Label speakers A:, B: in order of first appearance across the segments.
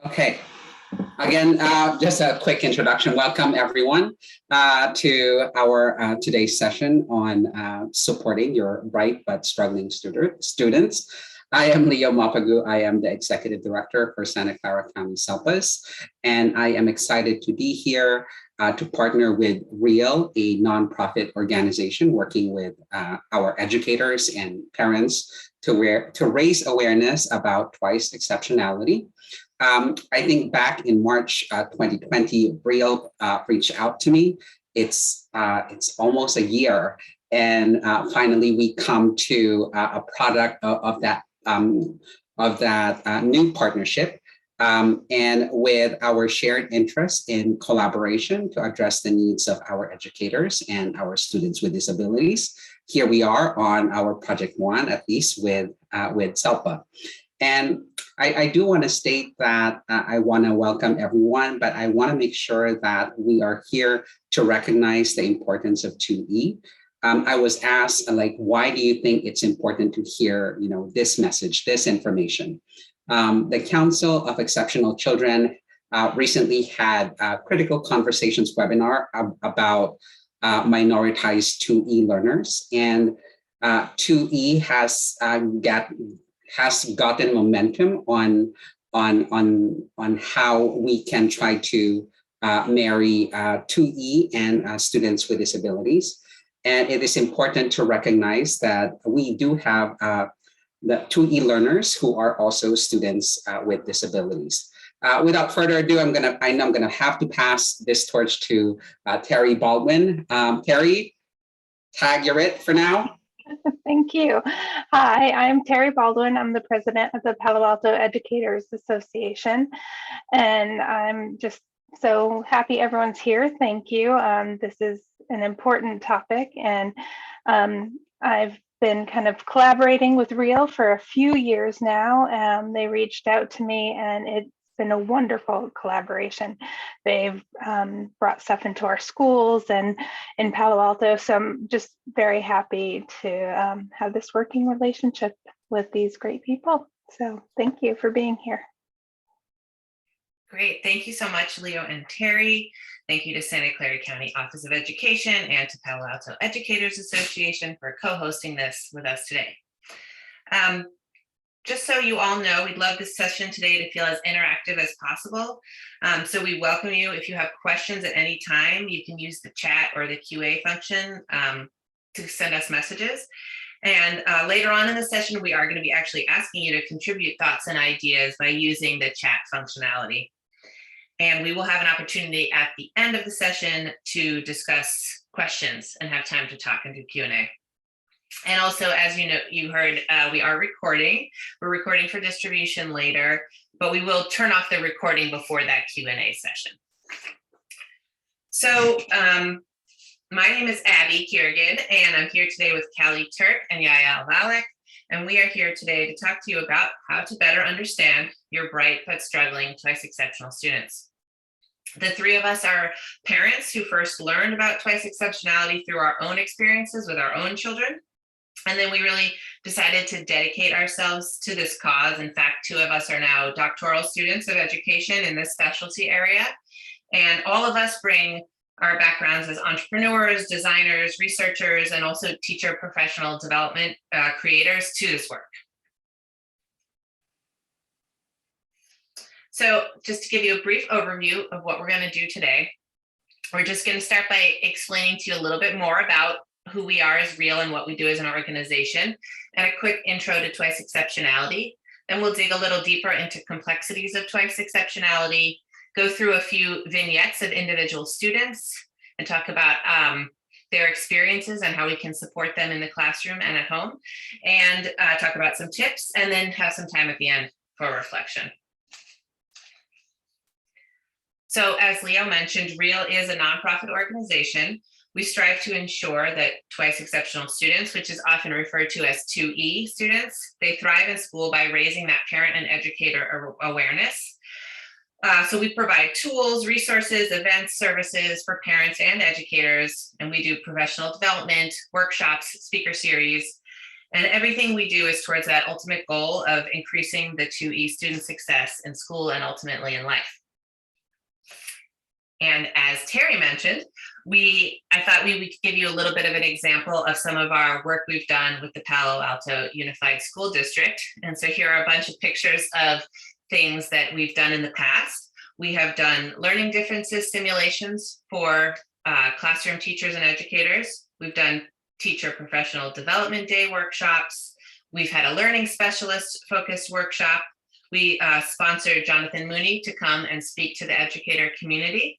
A: Okay. Again, just a quick introduction. Welcome, everyone, to our today's session on supporting your bright but struggling students. I am Leo Mapagu. I am the Executive Director for Santa Clara County SELPAs, and I am excited to be here to partner with REAL, a nonprofit organization working with our educators and parents to raise awareness about twice exceptionality. I think back in March 2020, Real reached out to me. It's almost a year, and finally we come to a product of that new partnership, and with our shared interest in collaboration to address the needs of our educators and our students with disabilities. Here we are on our project one, at least with SELPA. And I do want to state that I want to welcome everyone, but I want to make sure that we are here to recognize the importance of 2E. I was asked, why do you think it's important to hear, this message, this information? The Council of Exceptional Children recently had a critical conversations webinar about minoritized 2E learners, and 2E has gotten momentum on how we can try to marry 2E and students with disabilities. And it is important to recognize that we do have the 2E learners who are also students with disabilities. Without further ado, I know I'm gonna have to pass this torch to Terry Baldwin. Terry, tag you're it for now.
B: Thank you. Hi, I'm Terry Baldwin. I'm the president of the Palo Alto Educators Association, and I'm just so happy everyone's here. Thank you. This is an important topic, and I've been kind of collaborating with REAL for a few years now. They reached out to me, and it's been a wonderful collaboration. They've brought stuff into our schools and in Palo Alto. So I'm just very happy to have this working relationship with these great people. So thank you for being here.
C: Great. Thank you so much, Leo and Terry. Thank you to Santa Clara County Office of Education and to Palo Alto Educators Association for co-hosting this with us today. Just so you all know, we'd love this session today to feel as interactive as possible. So we welcome you. If you have questions at any time, you can use the chat or the QA function to send us messages. And later on in the session, we are going to be actually asking you to contribute thoughts and ideas by using the chat functionality. And we will have an opportunity at the end of the session to discuss questions and have time to talk and do Q&A. And also, as you know, you heard, we are recording. We're recording for distribution later, but we will turn off the recording before that Q&A session. So my name is Abby Kiergan, and I'm here today with Callie Turk and Yael Valek. And we are here today to talk to you about how to better understand your bright but struggling twice exceptional students. The three of us are parents who first learned about twice exceptionality through our own experiences with our own children. And then we really decided to dedicate ourselves to this cause. In fact, two of us are now doctoral students of education in this specialty area. And all of us bring our backgrounds as entrepreneurs, designers, researchers, and also teacher professional development creators to this work. So just to give you a brief overview of what we're going to do today, we're just going to start by explaining to you a little bit more about who we are as REAL and what we do as an organization, and a quick intro to twice exceptionality. Then we'll dig a little deeper into complexities of twice exceptionality, go through a few vignettes of individual students, and talk about their experiences and how we can support them in the classroom and at home, and talk about some tips, and then have some time at the end for reflection. So as Leo mentioned, REAL is a nonprofit organization. We strive to ensure that twice exceptional students, which is often referred to as 2E students, they thrive in school by raising that parent and educator awareness. So we provide tools, resources, events, services for parents and educators, and we do professional development, workshops, speaker series, And everything we do is towards that ultimate goal of increasing the 2E student success in school and ultimately in life. And as Terry mentioned, I thought we would give you a little bit of an example of some of our work we've done with the Palo Alto Unified School District. And so here are a bunch of pictures of things that we've done in the past. We have done learning differences simulations for classroom teachers and educators. We've done teacher professional development day workshops. We've had a learning specialist focused workshop. We sponsored Jonathan Mooney to come and speak to the educator community.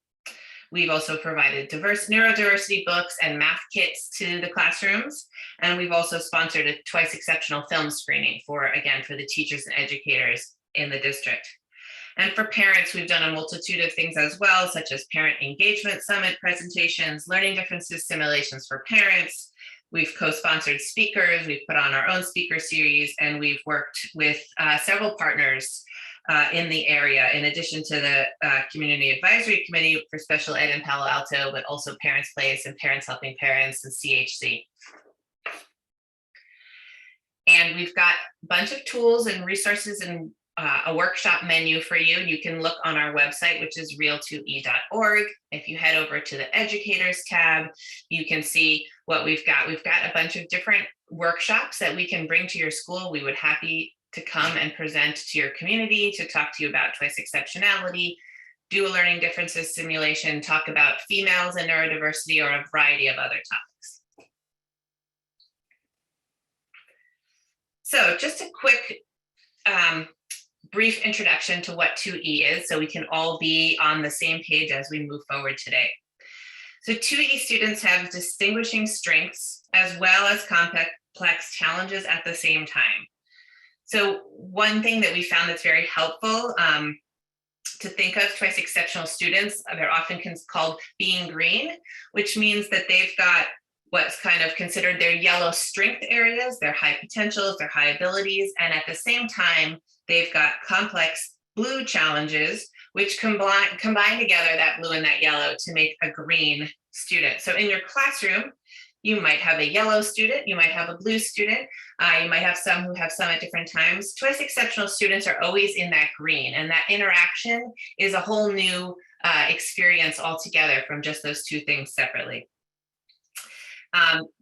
C: We've also provided neurodiversity books and math kits to the classrooms. And we've also sponsored a twice exceptional film screening for the teachers and educators in the district. And for parents, we've done a multitude of things as well, such as parent engagement summit presentations, learning differences simulations for parents. We've co-sponsored speakers, we've put on our own speaker series, and we've worked with several partners in the area, in addition to the Community Advisory Committee for Special Ed in Palo Alto, but also Parents Place and Parents Helping Parents and CHC. And we've got a bunch of tools and resources and a workshop menu for you. You can look on our website, which is real2e.org. If you head over to the educators tab, you can see what we've got. We've got a bunch of different workshops that we can bring to your school. We would happy to come and present to your community, to talk to you about twice exceptionality, do a learning differences simulation, talk about females and neurodiversity, or a variety of other topics. So just a quick brief introduction to what 2E is, so we can all be on the same page as we move forward today. So 2E students have distinguishing strengths as well as complex challenges at the same time. So one thing that we found that's very helpful to think of twice exceptional students, they're often called being green, which means that they've got what's kind of considered their yellow strength areas, their high potentials, their high abilities, and at the same time, they've got complex blue challenges, which combine together that blue and that yellow to make a green student. So in your classroom, you might have a yellow student, you might have a blue student, you might have some who have some at different times. Twice exceptional students are always in that green, and that interaction is a whole new experience altogether from just those two things separately.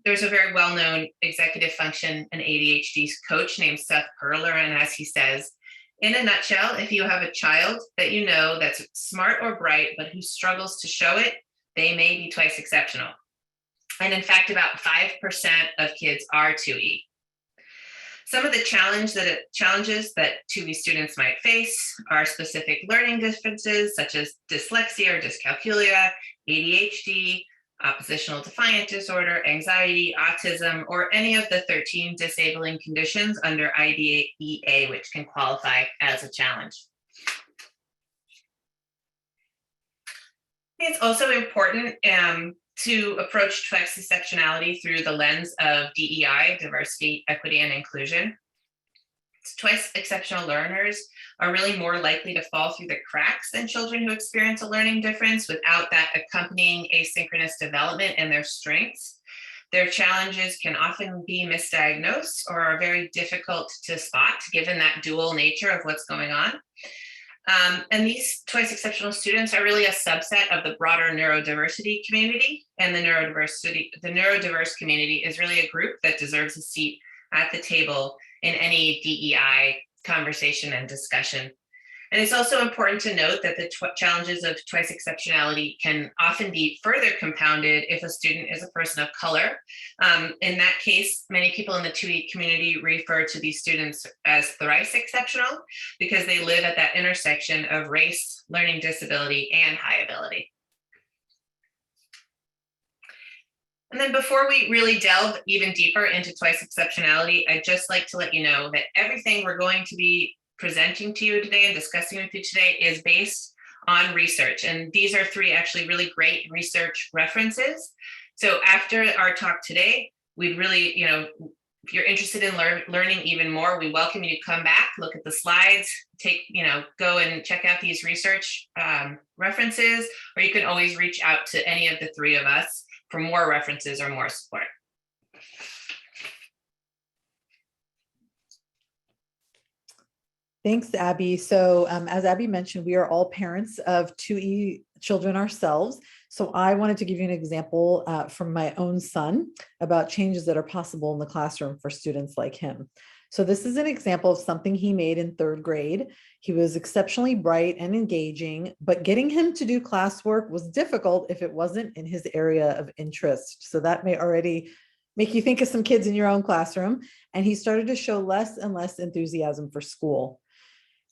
C: There's a very well-known executive function and ADHD coach named Seth Perler, and as he says, in a nutshell, if you have a child that you know that's smart or bright, but who struggles to show it, they may be twice exceptional. And in fact, about 5% of kids are 2E. Some of the challenges that 2E students might face are specific learning differences, such as dyslexia or dyscalculia, ADHD, oppositional defiant disorder, anxiety, autism, or any of the 13 disabling conditions under IDEA, which can qualify as a challenge. It's also important to approach twice exceptionality through the lens of DEI, diversity, equity, and inclusion. Twice exceptional learners are really more likely to fall through the cracks than children who experience a learning difference without that accompanying asynchronous development in their strengths. Their challenges can often be misdiagnosed or are very difficult to spot given that dual nature of what's going on. And these twice exceptional students are really a subset of the broader neurodiversity community, and the neurodiverse community is really a group that deserves a seat at the table in any DEI conversation and discussion. And it's also important to note that the challenges of twice exceptionality can often be further compounded if a student is a person of color. In that case, many people in the 2E community refer to these students as thrice exceptional because they live at that intersection of race, learning disability, and high ability. And then before we really delve even deeper into twice exceptionality, I'd just like to let you know that everything we're going to be presenting to you today and discussing with you today is based on research. And these are 3 actually really great research references. So after our talk today, we'd really, if you're interested in learning even more, we welcome you to come back, look at the slides, go and check out these research references, or you can always reach out to any of the 3 of us for more references or more support.
D: Thanks, Abby. So as Abby mentioned, we are all parents of 2E children ourselves. So I wanted to give you an example from my own son about changes that are possible in the classroom for students like him. So this is an example of something he made in 3rd grade. He was exceptionally bright and engaging, but getting him to do classwork was difficult if it wasn't in his area of interest. So that may already make you think of some kids in your own classroom. And he started to show less and less enthusiasm for school.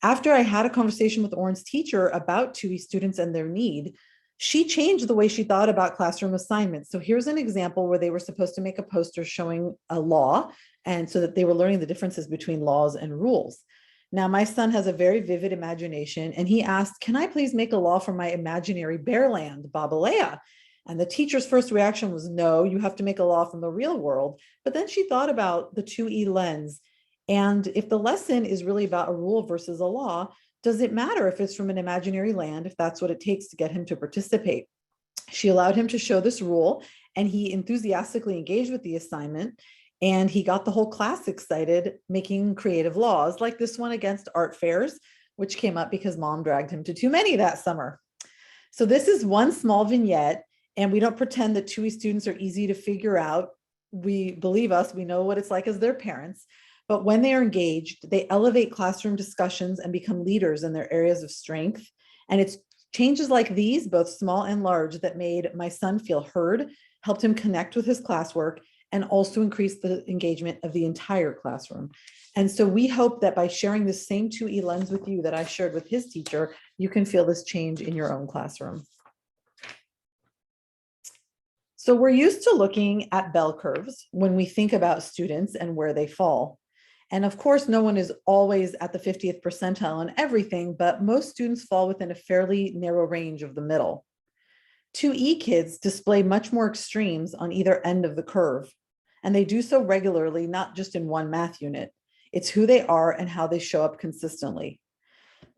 D: After I had a conversation with Oren's teacher about 2E students and their need, she changed the way she thought about classroom assignments. So here's an example where they were supposed to make a poster showing a law, and so that they were learning the differences between laws and rules. Now, my son has a very vivid imagination, and he asked, "Can I please make a law for my imaginary bear land, Babalea?" And the teacher's first reaction was, "No, you have to make a law from the real world." But then she thought about the 2E lens. And if the lesson is really about a rule versus a law, does it matter if it's from an imaginary land, if that's what it takes to get him to participate? She allowed him to show this rule, and he enthusiastically engaged with the assignment, and he got the whole class excited, making creative laws like this one against art fairs, which came up because mom dragged him to too many that summer. So this is one small vignette, and we don't pretend that 2E students are easy to figure out. We believe us, we know what it's like as their parents. But when they are engaged, they elevate classroom discussions and become leaders in their areas of strength. And it's changes like these, both small and large, that made my son feel heard, helped him connect with his classwork, and also increased the engagement of the entire classroom. And so we hope that by sharing the same 2E lens with you that I shared with his teacher, you can feel this change in your own classroom. So we're used to looking at bell curves when we think about students and where they fall. And of course, no one is always at the 50th percentile on everything, but most students fall within a fairly narrow range of the middle. 2E kids display much more extremes on either end of the curve, and they do so regularly, not just in one math unit. It's who they are and how they show up consistently.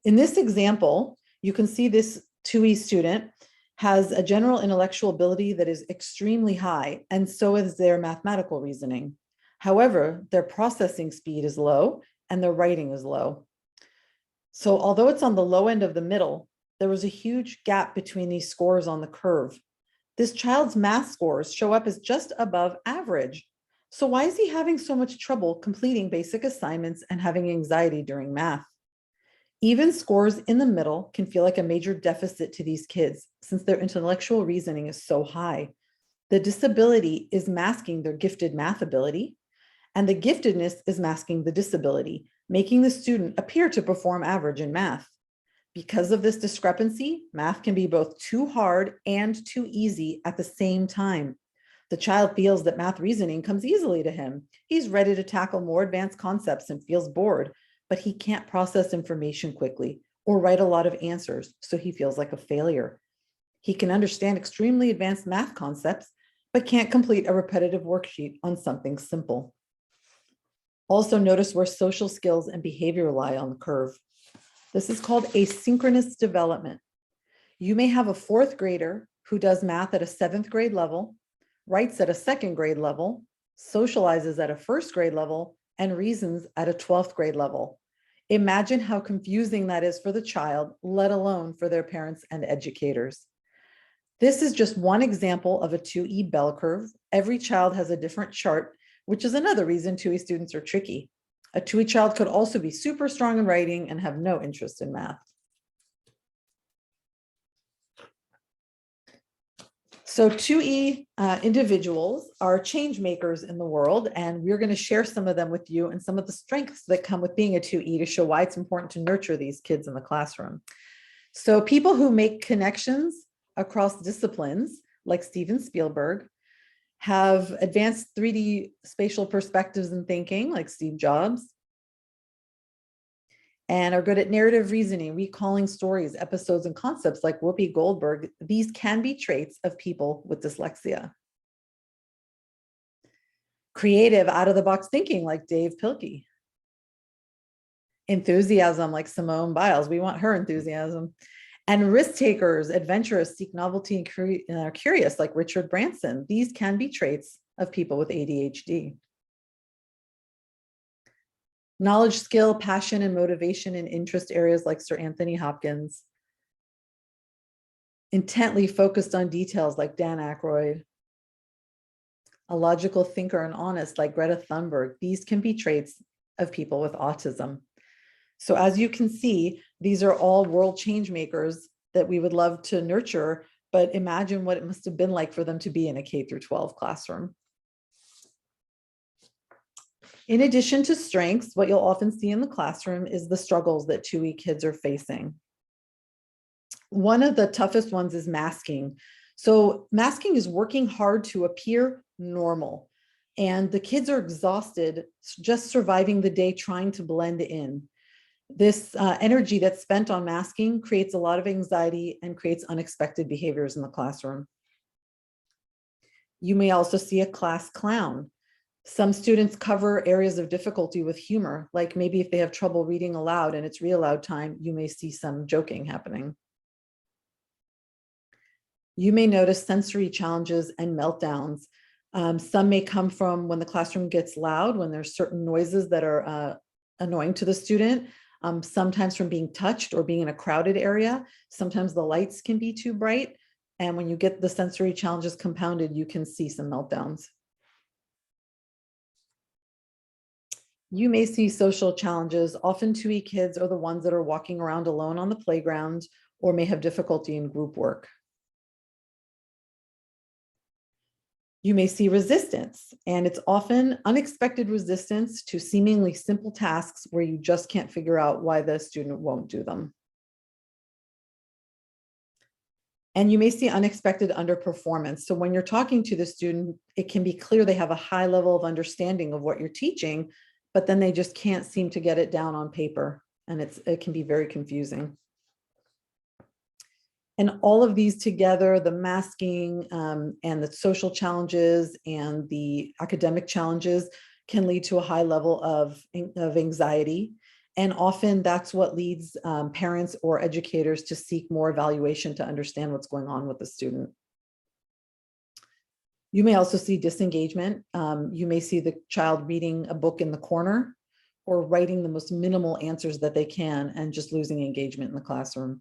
D: In this example, you can see this 2E student has a general intellectual ability that is extremely high, and so is their mathematical reasoning. However, their processing speed is low and their writing is low. So although it's on the low end of the middle, there was a huge gap between these scores on the curve. This child's math scores show up as just above average. So why is he having so much trouble completing basic assignments and having anxiety during math? Even scores in the middle can feel like a major deficit to these kids since their intellectual reasoning is so high. The disability is masking their gifted math ability, and the giftedness is masking the disability, making the student appear to perform average in math. Because of this discrepancy, math can be both too hard and too easy at the same time. The child feels that math reasoning comes easily to him. He's ready to tackle more advanced concepts and feels bored, but he can't process information quickly or write a lot of answers, so he feels like a failure. He can understand extremely advanced math concepts, but can't complete a repetitive worksheet on something simple. Also notice where social skills and behavior lie on the curve. This is called asynchronous development. You may have a 4th grader who does math at a 7th grade level, writes at a 2nd grade level, socializes at a 1st grade level, and reasons at a 12th grade level. Imagine how confusing that is for the child, let alone for their parents and educators. This is just one example of a 2E bell curve. Every child has a different chart, which is another reason 2E students are tricky. A 2E child could also be super strong in writing and have no interest in math. So 2E individuals are change makers in the world, and we're going to share some of them with you and some of the strengths that come with being a 2E to show why it's important to nurture these kids in the classroom. So people who make connections across disciplines, like Steven Spielberg, have advanced 3D spatial perspectives and thinking, like Steve Jobs, and are good at narrative reasoning, recalling stories, episodes, and concepts like Whoopi Goldberg. These can be traits of people with dyslexia. Creative, out-of-the-box thinking like Dave Pilkey. Enthusiasm like Simone Biles. We want her enthusiasm. And risk takers, adventurous, seek novelty, and curious like Richard Branson. These can be traits of people with ADHD. knowledge, skill, passion, and motivation in interest areas like Sir Anthony Hopkins, intently focused on details like Dan Aykroyd, a logical thinker and honest like Greta Thunberg. These can be traits of people with autism. So as you can see, these are all world change makers that we would love to nurture, but imagine what it must have been like for them to be in a K-12 classroom. In addition to strengths, what you'll often see in the classroom is the struggles that 2E kids are facing. One of the toughest ones is masking. So masking is working hard to appear normal, and the kids are exhausted just surviving the day trying to blend in. This energy that's spent on masking creates a lot of anxiety and creates unexpected behaviors in the classroom. You may also see a class clown. Some students cover areas of difficulty with humor, like maybe if they have trouble reading aloud and it's read aloud time, you may see some joking happening. You may notice sensory challenges and meltdowns. Some may come from when the classroom gets loud, when there's certain noises that are annoying to the student, sometimes from being touched or being in a crowded area. Sometimes the lights can be too bright. And when you get the sensory challenges compounded, you can see some meltdowns. You may see social challenges. Often 2E kids are the ones that are walking around alone on the playground or may have difficulty in group work. You may see resistance, and it's often unexpected resistance to seemingly simple tasks where you just can't figure out why the student won't do them. And you may see unexpected underperformance. So when you're talking to the student, it can be clear they have a high level of understanding of what you're teaching, but then they just can't seem to get it down on paper, and it can be very confusing. And all of these together, the masking and the social challenges and the academic challenges can lead to a high level of anxiety. And often that's what leads parents or educators to seek more evaluation to understand what's going on with the student. You may also see disengagement. You may see the child reading a book in the corner or writing the most minimal answers that they can and just losing engagement in the classroom.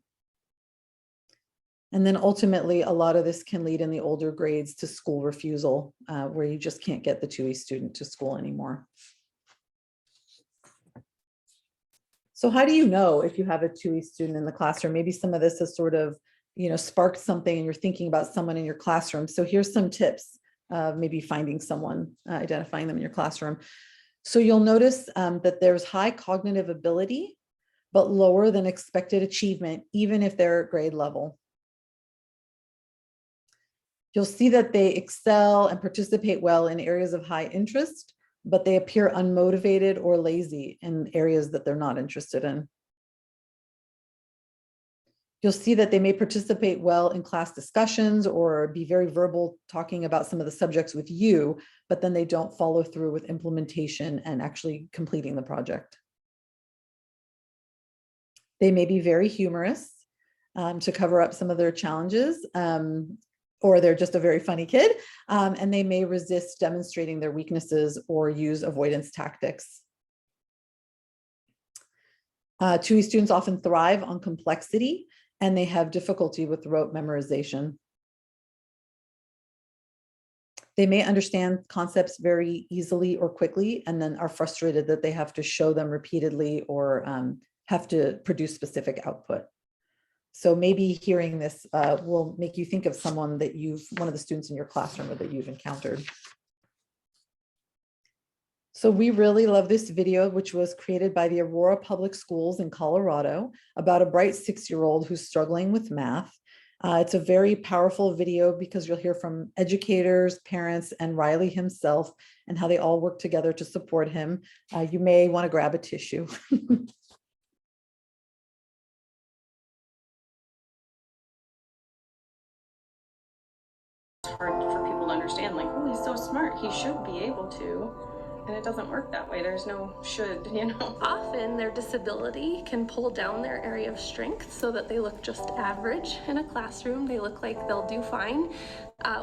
D: And then ultimately, a lot of this can lead in the older grades to school refusal, where you just can't get the 2E student to school anymore. So how do you know if you have a 2E student in the classroom? Maybe some of this has sort of, sparked something and you're thinking about someone in your classroom. So here's some tips of maybe finding someone, identifying them in your classroom. So you'll notice that there's high cognitive ability, but lower than expected achievement, even if they're at grade level. You'll see that they excel and participate well in areas of high interest, but they appear unmotivated or lazy in areas that they're not interested in. You'll see that they may participate well in class discussions or be very verbal talking about some of the subjects with you, but then they don't follow through with implementation and actually completing the project. They may be very humorous to cover up some of their challenges. Or they're just a very funny kid, and they may resist demonstrating their weaknesses or use avoidance tactics. 2E students often thrive on complexity, and they have difficulty with rote memorization. They may understand concepts very easily or quickly, and then are frustrated that they have to show them repeatedly or have to produce specific output. So maybe hearing this will make you think of someone that one of the students in your classroom or that you've encountered. So we really love this video, which was created by the Aurora Public Schools in Colorado about a bright 6-year-old who's struggling with math. It's a very powerful video because you'll hear from educators, parents, and Riley himself and how they all work together to support him. You may want to grab a tissue.
E: Hard for people to understand, like, oh, he's so smart, he should be able to. And it doesn't work that way. There's no should, you know.
F: Often their disability can pull down their area of strength so that they look just average in a classroom. They look like they'll do fine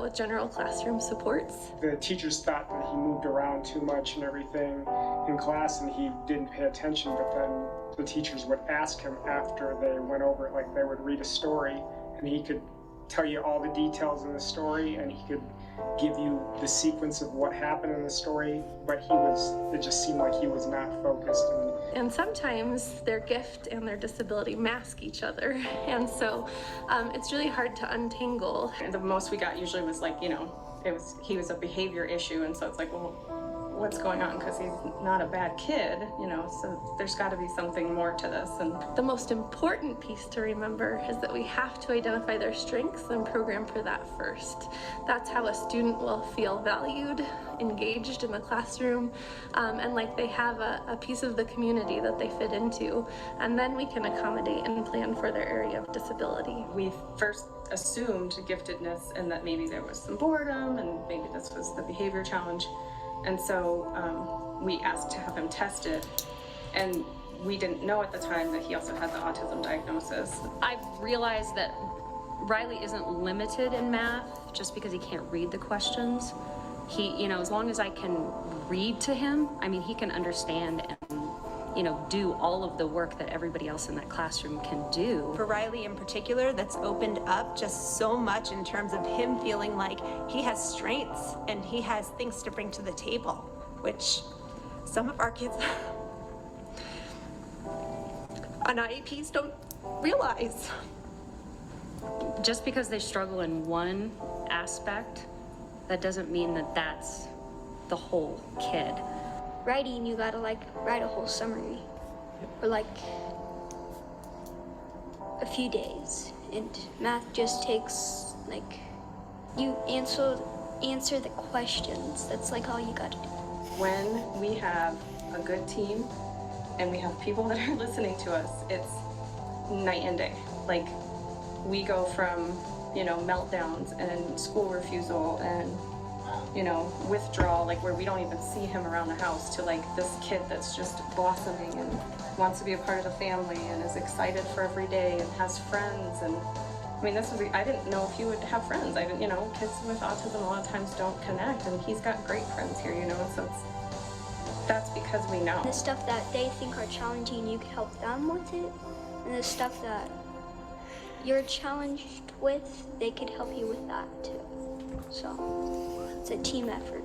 F: with general classroom supports.
G: The teachers thought that he moved around too much and everything in class, and he didn't pay attention, but then the teachers would ask him after they went over it, like they would read a story, and he could tell you all the details in the story, and he could give you the sequence of what happened in the story, but it just seemed like he was not focused.
F: And sometimes their gift and their disability mask each other. And so it's really hard to untangle.
E: And the most we got usually was like, you know, he was a behavior issue, and so it's like, well, what's going on? Because he's not a bad kid, you know, so there's got to be something more to this. And
F: the most important piece to remember is that we have to identify their strengths and program for that first. That's how a student will feel valued, engaged in the classroom, and like they have a piece of the community that they fit into. And then we can accommodate and plan for their area of disability.
E: We first assumed giftedness and that maybe there was some boredom and maybe this was the behavior challenge. And so we asked to have him tested, and we didn't know at the time that he also had the autism diagnosis.
H: I've realized that Riley isn't limited in math just because he can't read the questions. He, you know, as long as I can read to him, I mean, he can understand and, you know, do all of the work that everybody else in that classroom can do.
I: For Riley in particular, that's opened up just so much in terms of him feeling like he has strengths and he has things to bring to the table, which some of our kids on IEPs don't realize.
H: Just because they struggle in one aspect, that doesn't mean that that's the whole kid.
J: Writing, you gotta like write a whole summary for like a few days, and math just takes like you answer the questions. That's like all you gotta do.
E: When we have a good team and we have people that are listening to us, it's night and day. Like we go from, you know, meltdowns and school refusal and, you know, withdrawal, like where we don't even see him around the house, to like this kid that's just blossoming and wants to be a part of the family and is excited for every day and has friends. And I mean, I didn't know if he would have friends. I didn't, you know, kids with autism a lot of times don't connect, and he's got great friends here, you know, and so that's because we know.
J: The stuff that they think are challenging, you can help them with it, and the stuff that you're challenged with, they could help you with that too. So it's a team effort.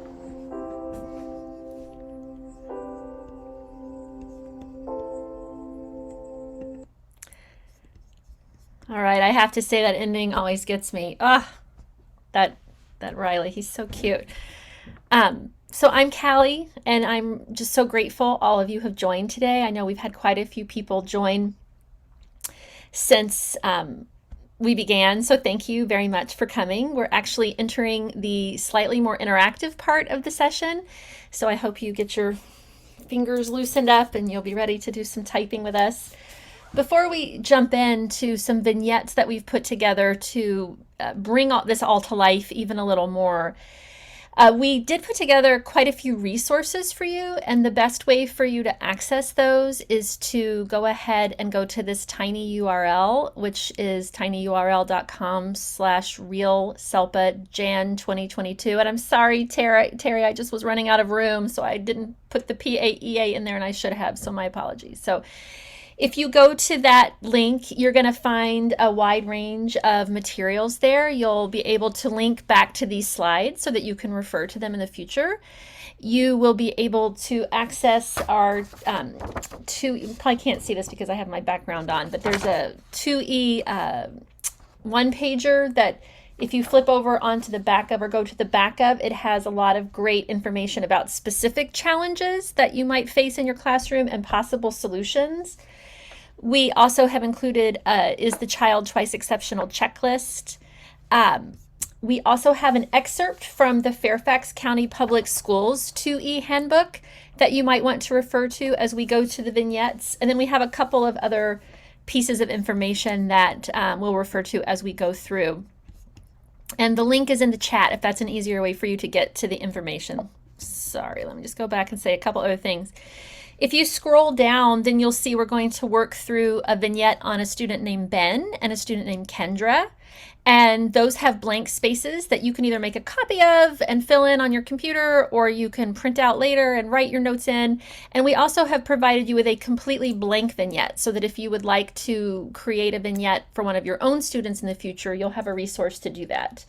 K: All right, I have to say that ending always gets me. That Riley, he's so cute. So I'm Callie, and I'm just so grateful all of you have joined today. I know we've had quite a few people join since we began, so thank you very much for coming. We're actually entering the slightly more interactive part of the session, so I hope you get your fingers loosened up and you'll be ready to do some typing with us. Before we jump into some vignettes that we've put together to bring this all to life even a little more, we did put together quite a few resources for you, and the best way for you to access those is to go ahead and go to this tiny URL, which is tinyurl.com/real-SELPA-Jan 2022. And I'm sorry, Terry, I just was running out of room, so I didn't put the PAEA in there, and I should have, so my apologies. So if you go to that link, you're going to find a wide range of materials there. You'll be able to link back to these slides so that you can refer to them in the future. You will be able to access our you probably can't see this because I have my background on, but there's a 2E one-pager that if you flip over onto the back of or go to the back of, it has a lot of great information about specific challenges that you might face in your classroom and possible solutions. We also have included Is the Child Twice Exceptional checklist. We also have an excerpt from the Fairfax County Public Schools 2E handbook that you might want to refer to as we go to the vignettes. And then we have a couple of other pieces of information that we'll refer to as we go through. And the link is in the chat if that's an easier way for you to get to the information. sorry, let me just go back and say a couple other things. If you scroll down, then you'll see we're going to work through a vignette on a student named Ben and a student named Kendra. And those have blank spaces that you can either make a copy of and fill in on your computer, or you can print out later and write your notes in. And we also have provided you with a completely blank vignette so that if you would like to create a vignette for one of your own students in the future, you'll have a resource to do that.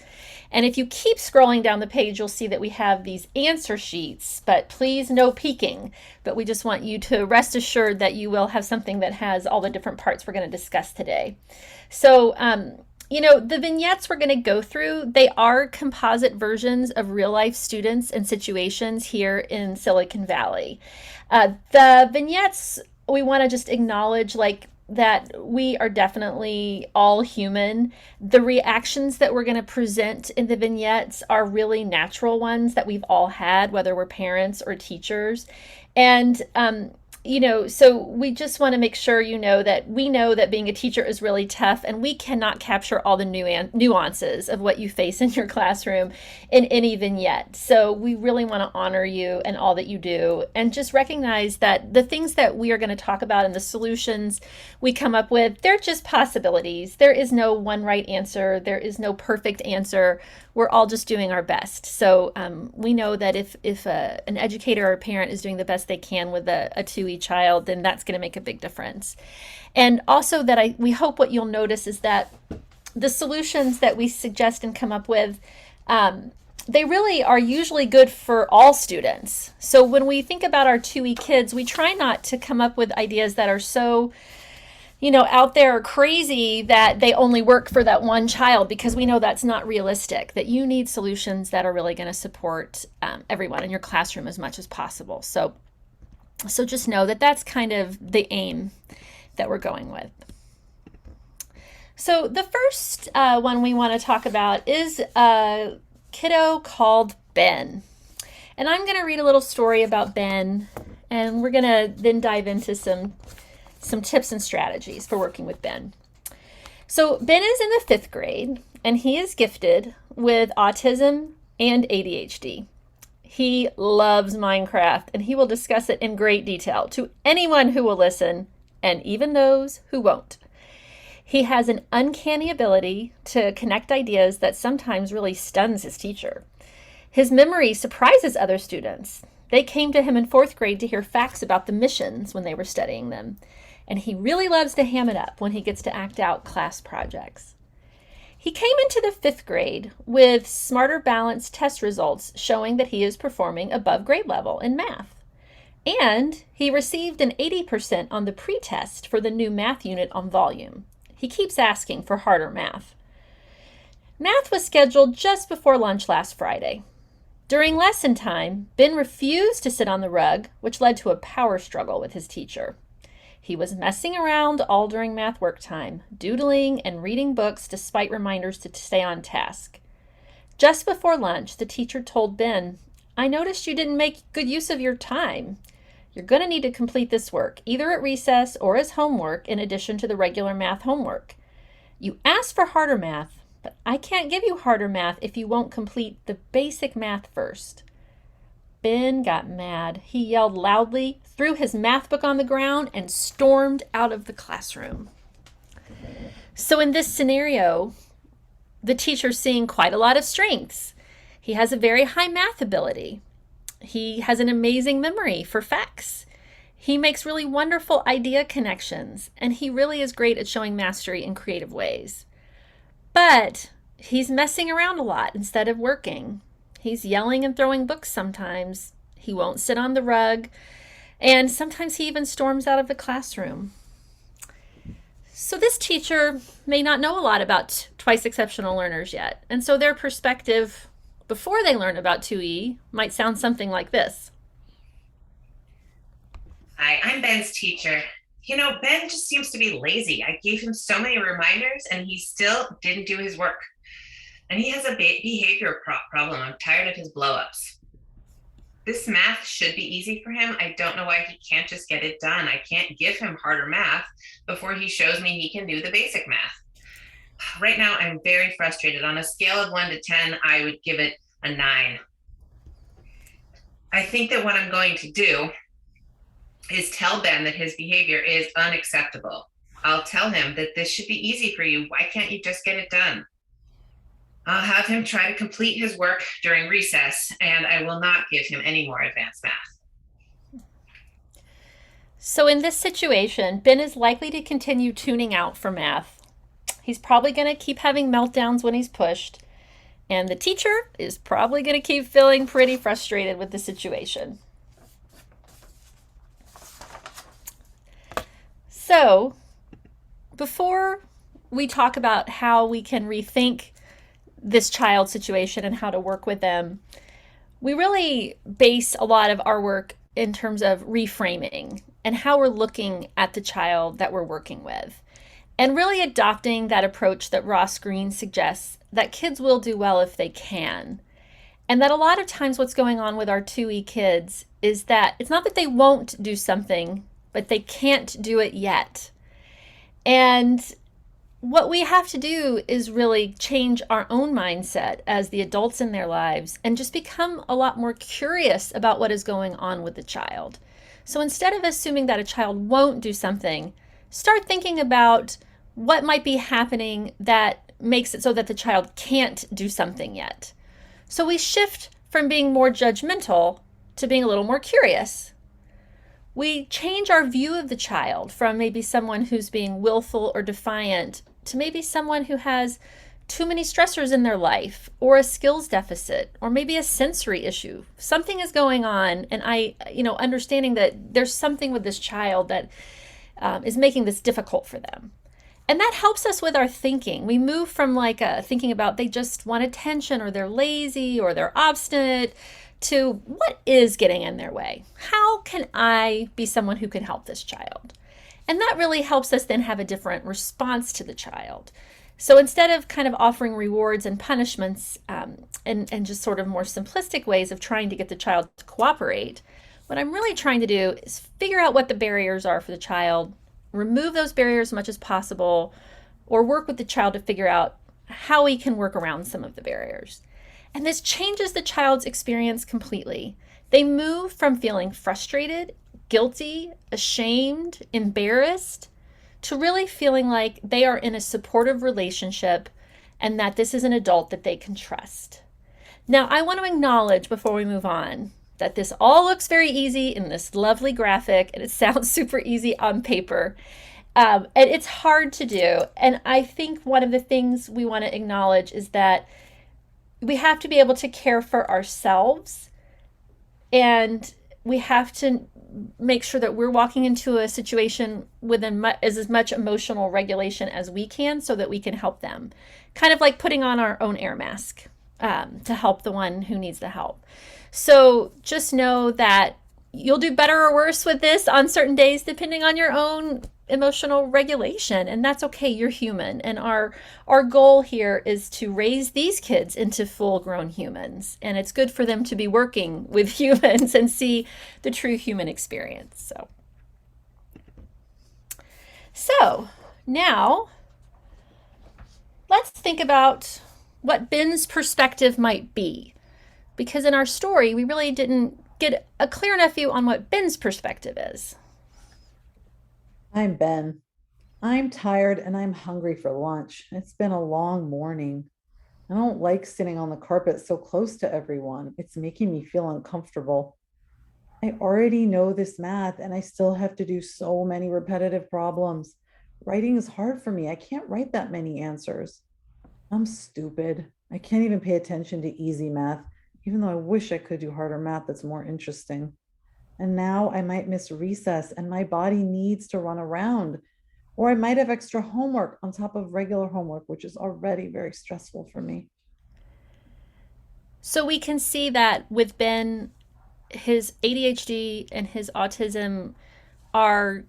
K: And if you keep scrolling down the page, you'll see that we have these answer sheets, but please no peeking. But we just want you to rest assured that you will have something that has all the different parts we're going to discuss today. So, you know, the vignettes we're going to go through, they are composite versions of real life students and situations here in Silicon Valley. The vignettes, we want to just acknowledge like that we are definitely all human. The reactions that we're going to present in the vignettes are really natural ones that we've all had, whether we're parents or teachers. And, you know, so we just want to make sure you know that we know that being a teacher is really tough, and we cannot capture all the nuances of what you face in your classroom in any vignette. So we really want to honor you and all that you do, and just recognize that the things that we are going to talk about and the solutions we come up with, they're just possibilities. There is no one right answer. There is no perfect answer. We're all just doing our best. So we know that if an educator or a parent is doing the best they can with a 2E child, then that's going to make a big difference. And also that we hope what you'll notice is that the solutions that we suggest and come up with, they really are usually good for all students. So when we think about our 2E kids, we try not to come up with ideas that are so, you know, out there crazy that they only work for that one child, because we know that's not realistic, that you need solutions that are really going to support everyone in your classroom as much as possible. So just know that that's kind of the aim that we're going with. So the first one we want to talk about is a kiddo called Ben. And I'm going to read a little story about Ben, and we're going to then dive into some tips and strategies for working with Ben. So Ben is in the 5th grade, and he is gifted with autism and ADHD. He loves Minecraft, and he will discuss it in great detail to anyone who will listen, and even those who won't. He has an uncanny ability to connect ideas that sometimes really stuns his teacher. His memory surprises other students. They came to him in 4th grade to hear facts about the missions when they were studying them. And he really loves to ham it up when he gets to act out class projects. He came into the 5th grade with Smarter Balanced test results showing that he is performing above grade level in math. And he received an 80% on the pre-test for the new math unit on volume. He keeps asking for harder math. Math was scheduled just before lunch last Friday. During lesson time, Ben refused to sit on the rug, which led to a power struggle with his teacher. He was messing around all during math work time, doodling and reading books despite reminders to stay on task. Just before lunch, the teacher told Ben, "I noticed you didn't make good use of your time. You're going to need to complete this work, either at recess or as homework in addition to the regular math homework. You asked for harder math, but I can't give you harder math if you won't complete the basic math first." Ben got mad. He yelled loudly, threw his math book on the ground, and stormed out of the classroom. So in this scenario, the teacher's seeing quite a lot of strengths. He has a very high math ability. He has an amazing memory for facts. He makes really wonderful idea connections, and he really is great at showing mastery in creative ways. But he's messing around a lot instead of working. He's yelling and throwing books sometimes. He won't sit on the rug. And sometimes he even storms out of the classroom. So this teacher may not know a lot about twice exceptional learners yet. And so their perspective before they learn about 2E might sound something like this.
C: Hi, I'm Ben's teacher. You know, Ben just seems to be lazy. I gave him so many reminders and he still didn't do his work. And he has a behavior problem. I'm tired of his blow-ups. This math should be easy for him. I don't know why he can't just get it done. I can't give him harder math before he shows me he can do the basic math. Right now, I'm very frustrated. On a scale of 1 to 10, I would give it a 9. I think that what I'm going to do is tell Ben that his behavior is unacceptable. I'll tell him that this should be easy for you. Why can't you just get it done? I'll have him try to complete his work during recess, and I will not give him any more advanced math.
K: So in this situation, Ben is likely to continue tuning out for math. He's probably going to keep having meltdowns when he's pushed, and the teacher is probably going to keep feeling pretty frustrated with the situation. So before we talk about how we can rethink this child situation and how to work with them, we really base a lot of our work in terms of reframing and how we're looking at the child that we're working with, and really adopting that approach that Ross Greene suggests, that kids will do well if they can. And that a lot of times what's going on with our 2E kids is that it's not that they won't do something, but they can't do it yet. And what we have to do is really change our own mindset as the adults in their lives and just become a lot more curious about what is going on with the child. So instead of assuming that a child won't do something, start thinking about what might be happening that makes it so that the child can't do something yet. So we shift from being more judgmental to being a little more curious. We change our view of the child from maybe someone who's being willful or defiant to maybe someone who has too many stressors in their life, or a skills deficit, or maybe a sensory issue. Something is going on, and understanding that there's something with this child that is making this difficult for them. And that helps us with our thinking. We move from thinking about they just want attention, or they're lazy, or they're obstinate, to what is getting in their way? How can I be someone who can help this child? And that really helps us then have a different response to the child. So instead of kind of offering rewards and punishments and just sort of more simplistic ways of trying to get the child to cooperate, what I'm really trying to do is figure out what the barriers are for the child, remove those barriers as much as possible, or work with the child to figure out how we can work around some of the barriers. And this changes the child's experience completely. They move from feeling frustrated, guilty, ashamed, embarrassed, to really feeling like they are in a supportive relationship and that this is an adult that they can trust. Now, I want to acknowledge before we move on that this all looks very easy in this lovely graphic, and it sounds super easy on paper. And it's hard to do. And I think one of the things we want to acknowledge is that we have to be able to care for ourselves, and we have to make sure that we're walking into a situation with as much emotional regulation as we can so that we can help them. Kind of like putting on our own air mask to help the one who needs the help. So just know that you'll do better or worse with this on certain days depending on your own emotional regulation, and that's okay. You're human, and our goal here is to raise these kids into full-grown humans, and it's good for them to be working with humans and see the true human experience. So now let's think about what Ben's perspective might be, because in our story we really didn't get a clear enough view on what Ben's perspective is.
D: I'm Ben. I'm tired and I'm hungry for lunch. It's been a long morning. I don't like sitting on the carpet so close to everyone. It's making me feel uncomfortable. I already know this math and I still have to do so many repetitive problems. Writing is hard for me. I can't write that many answers. I'm stupid. I can't even pay attention to easy math, even though I wish I could do harder math that's more interesting. And now I might miss recess and my body needs to run around. Or I might have extra homework on top of regular homework, which is already very stressful for me.
K: So we can see that with Ben, his ADHD and his autism are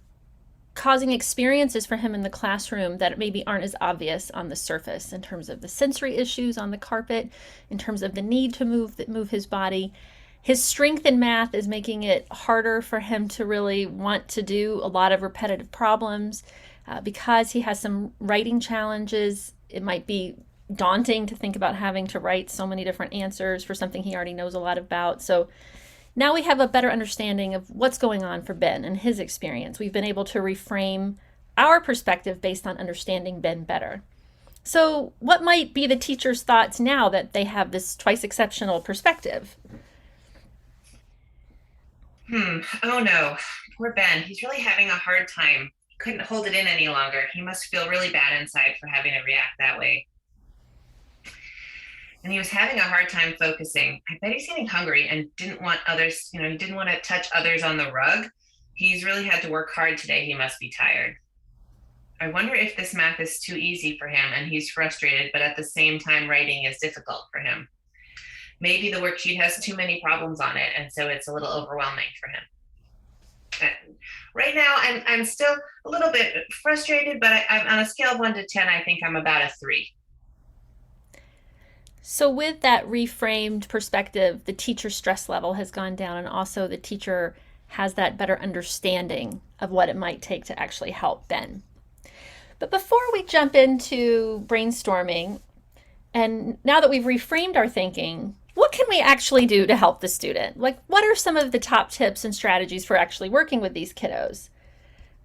K: causing experiences for him in the classroom that maybe aren't as obvious on the surface, in terms of the sensory issues on the carpet, in terms of the need to move his body. His strength in math is making it harder for him to really want to do a lot of repetitive problems. Because he has some writing challenges, it might be daunting to think about having to write so many different answers for something he already knows a lot about. So Now we have a better understanding of what's going on for Ben and his experience. We've been able to reframe our perspective based on understanding Ben better. So what might be the teacher's thoughts now that they have this twice exceptional perspective?
C: Oh no, poor Ben. He's really having a hard time. Couldn't hold it in any longer. He must feel really bad inside for having to react that way. And he was having a hard time focusing. I bet he's getting hungry and didn't want others, he didn't want to touch others on the rug. He's really had to work hard today. He must be tired. I wonder if this math is too easy for him and he's frustrated, but at the same time, writing is difficult for him. Maybe the worksheet has too many problems on it, and so it's a little overwhelming for him. Right now, I'm still a little bit frustrated, but I'm on a scale of 1 to 10, I think I'm about a 3.
K: So with that reframed perspective, the teacher's stress level has gone down, and also the teacher has that better understanding of what it might take to actually help Ben. But before we jump into brainstorming, and now that we've reframed our thinking, what can we actually do to help the student? Like, what are some of the top tips and strategies for actually working with these kiddos?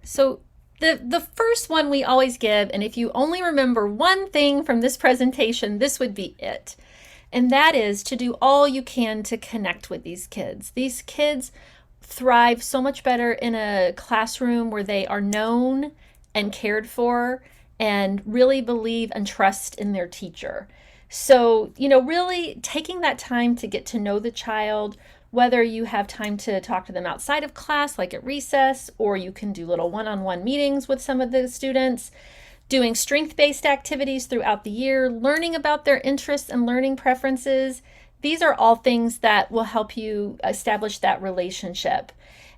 K: So the first one we always give, and if you only remember one thing from this presentation, this would be it. And that is to do all you can to connect with these kids. These kids thrive so much better in a classroom where they are known and cared for and really believe and trust in their teacher. So, really taking that time to get to know the child, whether you have time to talk to them outside of class, like at recess, or you can do little one-on-one meetings with some of the students, doing strength-based activities throughout the year, learning about their interests and learning preferences. These are all things that will help you establish that relationship.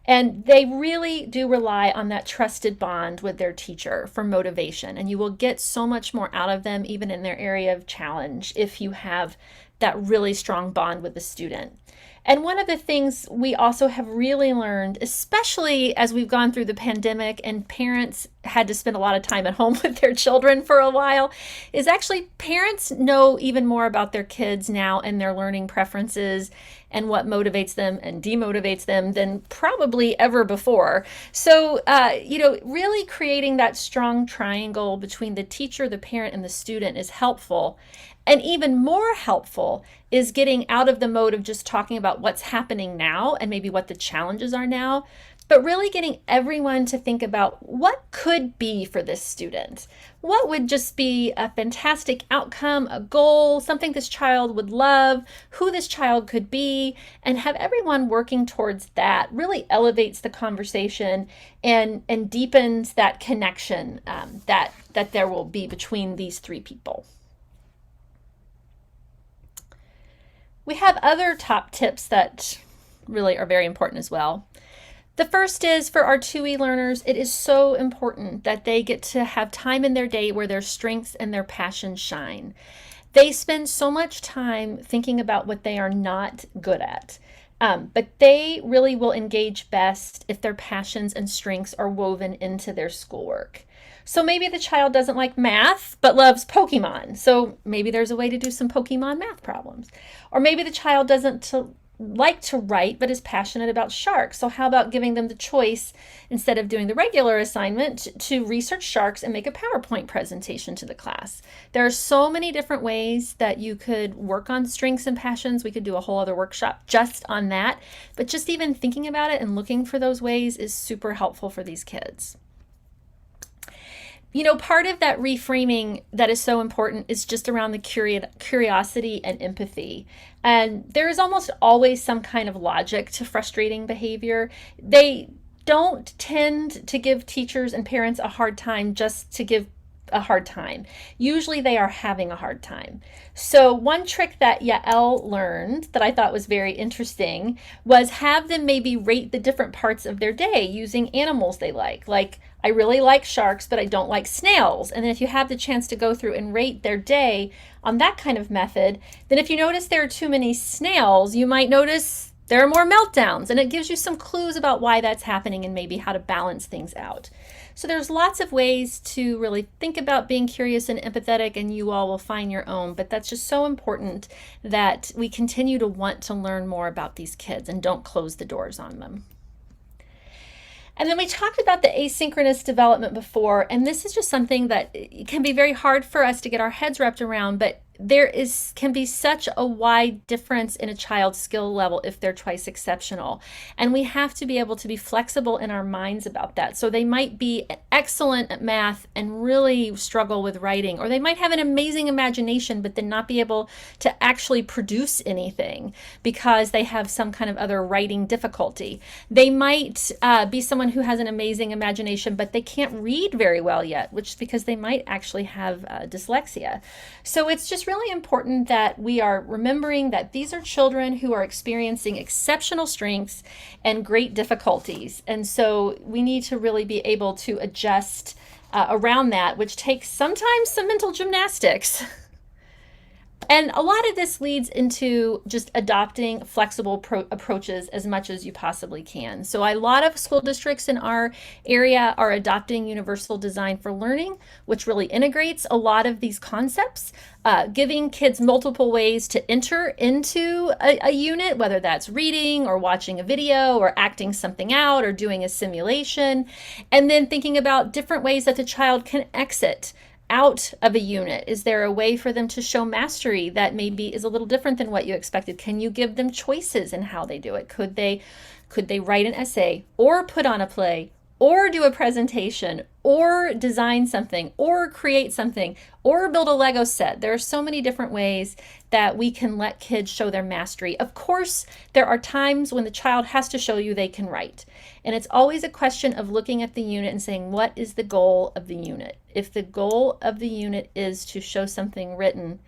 K: And they really do rely on that trusted bond with their teacher for motivation. And you will get so much more out of them, even in their area of challenge, if you have that really strong bond with the student. And one of the things we also have really learned, especially as we've gone through the pandemic and parents had to spend a lot of time at home with their children for a while, is actually parents know even more about their kids now and their learning preferences and what motivates them and demotivates them than probably ever before. So, really creating that strong triangle between the teacher, the parent, and the student is helpful. And even more helpful is getting out of the mode of just talking about what's happening now and maybe what the challenges are now, but really getting everyone to think about what could be for this student. What would just be a fantastic outcome, a goal, something this child would love, who this child could be, and have everyone working towards that really elevates the conversation and deepens that connection that there will be between these three people. We have other top tips that really are very important as well. The first is for our 2E learners, it is so important that they get to have time in their day where their strengths and their passions shine. They spend so much time thinking about what they are not good at, but they really will engage best if their passions and strengths are woven into their schoolwork. So maybe the child doesn't like math, but loves Pokemon. So maybe there's a way to do some Pokemon math problems. Or maybe the child doesn't like to write, but is passionate about sharks. So how about giving them the choice, instead of doing the regular assignment, to research sharks and make a PowerPoint presentation to the class? There are so many different ways that you could work on strengths and passions. We could do a whole other workshop just on that. But just even thinking about it and looking for those ways is super helpful for these kids. Part of that reframing that is so important is just around the curiosity and empathy. And there is almost always some kind of logic to frustrating behavior. They don't tend to give teachers and parents a hard time just to give a hard time. Usually they are having a hard time. So one trick that Yael learned that I thought was very interesting was have them maybe rate the different parts of their day using animals they like. Like, I really like sharks, but I don't like snails. And then if you have the chance to go through and rate their day on that kind of method, then if you notice there are too many snails, you might notice there are more meltdowns, and it gives you some clues about why that's happening and maybe how to balance things out. So there's lots of ways to really think about being curious and empathetic, and you all will find your own, but that's just so important that we continue to want to learn more about these kids and don't close the doors on them. And then we talked about the asynchronous development before, and this is just something that it can be very hard for us to get our heads wrapped around, but can be such a wide difference in a child's skill level if they're twice exceptional. And we have to be able to be flexible in our minds about that. So they might be excellent at math and really struggle with writing, or they might have an amazing imagination, but then not be able to actually produce anything because they have some kind of other writing difficulty. They might be someone who has an amazing imagination, but they can't read very well yet, which is because they might actually have dyslexia. So it's just really important that we are remembering that these are children who are experiencing exceptional strengths and great difficulties. And so we need to really be able to adjust around that, which takes sometimes some mental gymnastics. And a lot of this leads into just adopting flexible approaches as much as you possibly can. So a lot of school districts in our area are adopting universal design for learning, which really integrates a lot of these concepts, giving kids multiple ways to enter into a unit, whether that's reading or watching a video or acting something out or doing a simulation, and then thinking about different ways that the child can exit out of a unit. Is there a way for them to show mastery that maybe is a little different than what you expected? Can you give them choices in how they do it? Could they write an essay or put on a play or do a presentation or design something or create something or build a Lego set? There are so many different ways that we can let kids show their mastery. Of course, there are times when the child has to show you they can write. And it's always a question of looking at the unit and saying, what is the goal of the unit? If the goal of the unit is to show something written,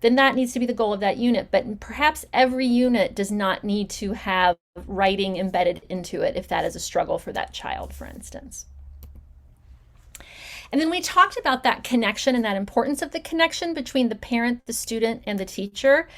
K: then that needs to be the goal of that unit. But perhaps every unit does not need to have writing embedded into it if that is a struggle for that child, for instance. And then we talked about that connection and that importance of the connection between the parent, the student, and the teacher.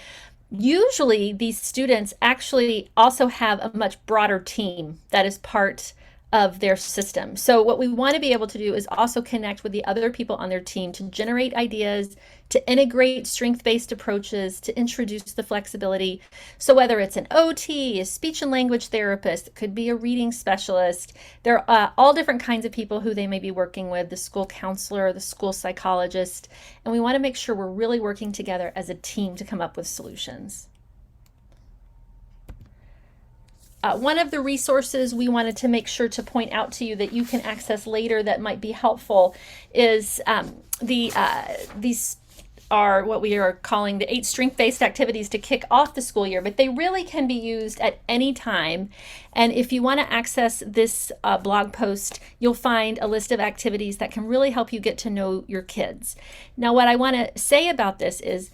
K: Usually these students actually also have a much broader team that is part of their system. So what we want to be able to do is also connect with the other people on their team to generate ideas, to integrate strength-based approaches, to introduce the flexibility. So whether it's an OT, a speech and language therapist, it could be a reading specialist, there are all different kinds of people who they may be working with, the school counselor, the school psychologist, and we want to make sure we're really working together as a team to come up with solutions. One of the resources we wanted to make sure to point out to you that you can access later that might be helpful is these are what we are calling the 8 strength-based activities to kick off the school year, but they really can be used at any time. And if you want to access this blog post, you'll find a list of activities that can really help you get to know your kids. Now, what I want to say about this is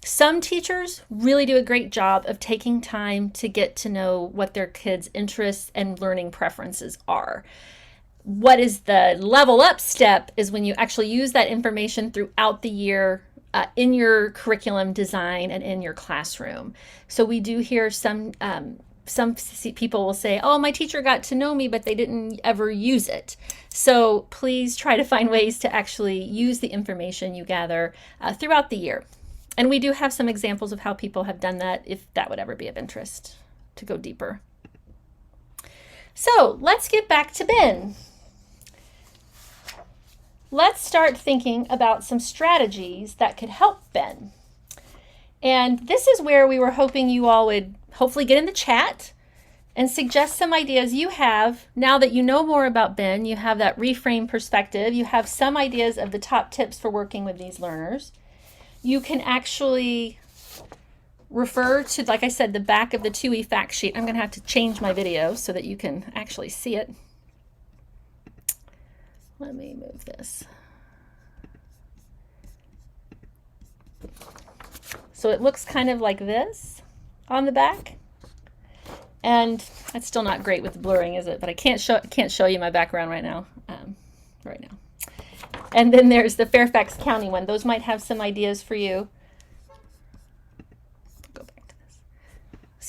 K: some teachers really do a great job of taking time to get to know what their kids' interests and learning preferences are. What is the level up step is when you actually use that information throughout the year in your curriculum design and in your classroom. So we do hear some people will say, oh, my teacher got to know me, but they didn't ever use it. So please try to find ways to actually use the information you gather throughout the year. And we do have some examples of how people have done that, if that would ever be of interest to go deeper. So let's get back to Ben. Let's start thinking about some strategies that could help Ben. And this is where we were hoping you all would hopefully get in the chat and suggest some ideas you have now that you know more about Ben. You have that reframe perspective. You have some ideas of the top tips for working with these learners. You can actually refer to, like I said, the back of the 2E fact sheet. I'm going to have to change my video so that you can actually see it. Let me move this. So it looks kind of like this on the back. And that's still not great with the blurring, is it? But I can't show you my background right now. And then there's the Fairfax County one. Those might have some ideas for you. Go back to this.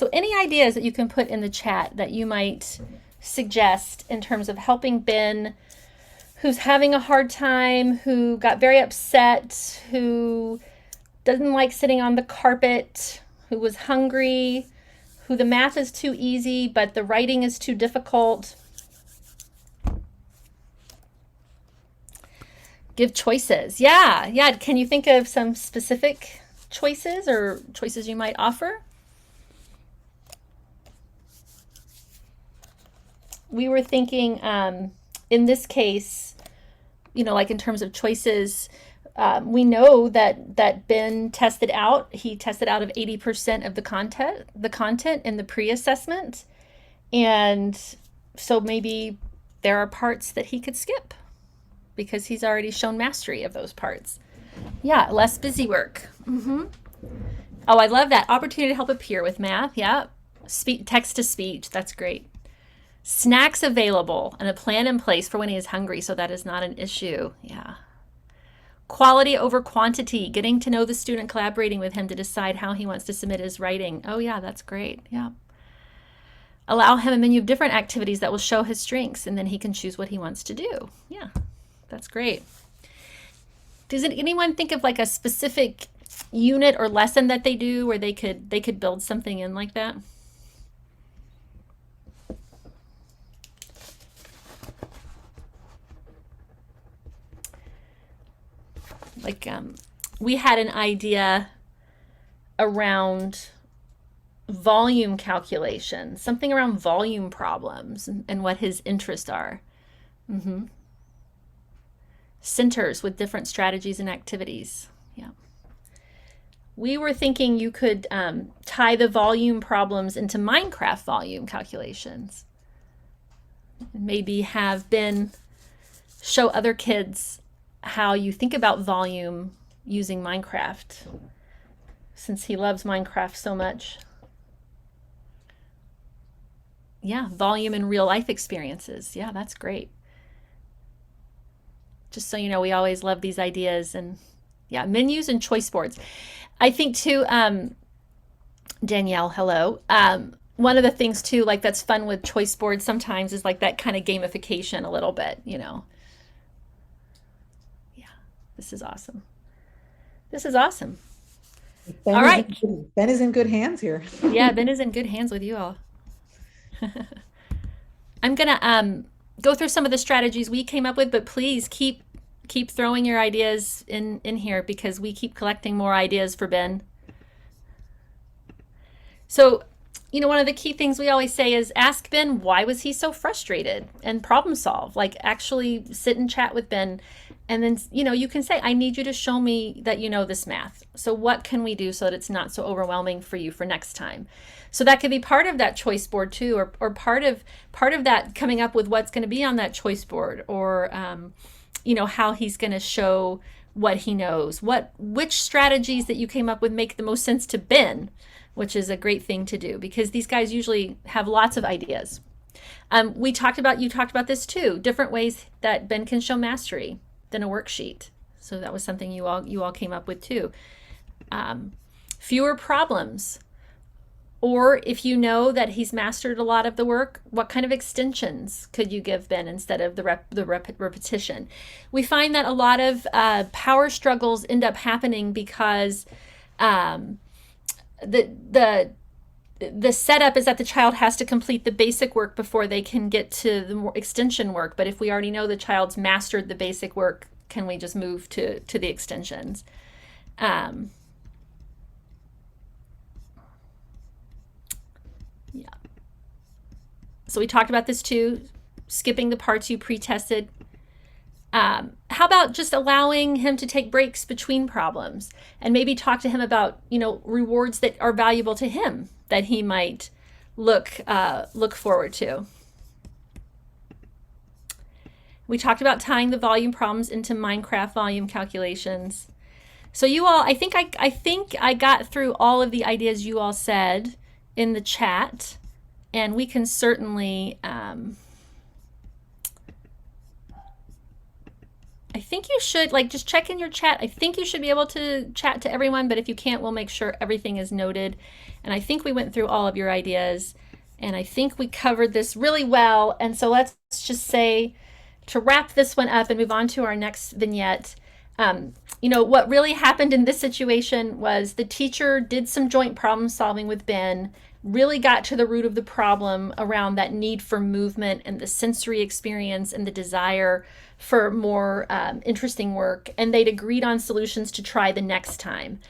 K: So any ideas that you can put in the chat that you might suggest in terms of helping Ben, who's having a hard time, who got very upset, who doesn't like sitting on the carpet, who was hungry, who the math is too easy, but the writing is too difficult. Give choices. Yeah. Can you think of some specific choices or choices you might offer? We were thinking in this case, like in terms of choices, we know that Ben tested out. He tested out of 80% of the content in the pre-assessment. And so maybe there are parts that he could skip because he's already shown mastery of those parts. Yeah, less busy work. Oh, I love that. Opportunity to help a peer with math. Yeah. Text to speech. That's great. Snacks available and a plan in place for when he is hungry, so that is not an issue. Yeah. Quality over quantity, getting to know the student, collaborating with him to decide how he wants to submit his writing. Oh yeah, that's great. Yeah. Allow him a menu of different activities that will show his strengths, and then he can choose what he wants to do. Yeah, that's great. Does anyone think of like a specific unit or lesson that they do where they could build something in like that? Like we had an idea around volume calculation, something around volume problems and what his interests are. Centers with different strategies and activities. Yeah. We were thinking you could tie the volume problems into Minecraft volume calculations. Maybe have Ben show other kids how you think about volume using Minecraft, since he loves Minecraft so much. Yeah, volume in real life experiences. Yeah, that's great. Just so you know, we always love these ideas. And yeah, menus and choice boards. I think too, Danielle, hello. One of the things too, like that's fun with choice boards sometimes is like that kind of gamification a little bit, This is awesome. This is awesome.
D: Ben
K: all right.
D: Ben is in good hands here.
K: Yeah, Ben is in good hands with you all. I'm going to go through some of the strategies we came up with, but please keep throwing your ideas in here because we keep collecting more ideas for Ben. So, one of the key things we always say is ask Ben, why was he so frustrated, and problem solve, like actually sit and chat with Ben. And then, you can say, I need you to show me that you know this math. So what can we do so that it's not so overwhelming for you for next time? So that could be part of that choice board too, or part of that coming up with what's going to be on that choice board, or, how he's going to show what he knows, which strategies that you came up with make the most sense to Ben, which is a great thing to do because these guys usually have lots of ideas. You talked about this too, different ways that Ben can show mastery than a worksheet. So that was something you all came up with too. Fewer problems. Or if you know that he's mastered a lot of the work, what kind of extensions could you give Ben instead of the repetition? We find that a lot of power struggles end up happening because the setup is that the child has to complete the basic work before they can get to the more extension work. But if we already know the child's mastered the basic work, can we just move to the extensions? Yeah. So we talked about this too, skipping the parts you pre-tested. How about just allowing him to take breaks between problems and maybe talk to him about, rewards that are valuable to him that he might look forward to. We talked about tying the volume problems into Minecraft volume calculations. So you all, I think I got through all of the ideas you all said in the chat, and we can certainly I think you should just check in your chat. I think you should be able to chat to everyone, but if you can't, we'll make sure everything is noted. And I think we went through all of your ideas, and I think we covered this really well. And so let's just say, to wrap this one up and move on to our next vignette, what really happened in this situation was the teacher did some joint problem solving with Ben, really got to the root of the problem around that need for movement and the sensory experience and the desire for more interesting work. And they'd agreed on solutions to try the next time.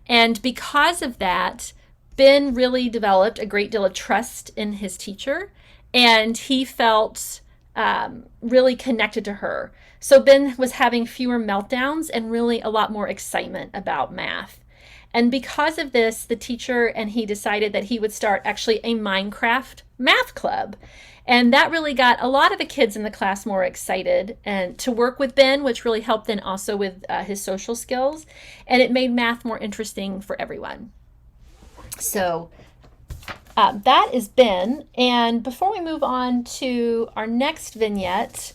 K: And because of that, Ben really developed a great deal of trust in his teacher, and he felt really connected to her. So Ben was having fewer meltdowns and really a lot more excitement about math. And because of this, the teacher and he decided that he would start actually a Minecraft math club. And that really got a lot of the kids in the class more excited and to work with Ben, which really helped then also with his social skills. And it made math more interesting for everyone. So that is Ben. And before we move on to our next vignette,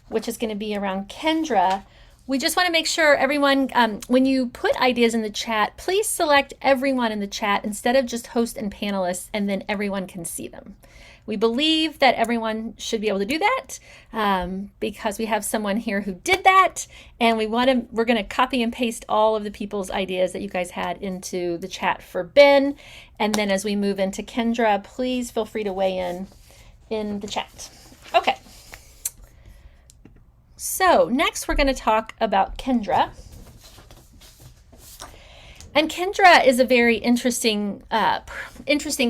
K: which is going to be around Kendra, we just want to make sure everyone, when you put ideas in the chat, please select everyone in the chat instead of just host and panelists, and then everyone can see them. We believe that everyone should be able to do that because we have someone here who did that, and we're going to copy and paste all of the people's ideas that you guys had into the chat for Ben. And then as we move into Kendra, please feel free to weigh in the chat. Okay. So next we're going to talk about Kendra. And Kendra is a very interesting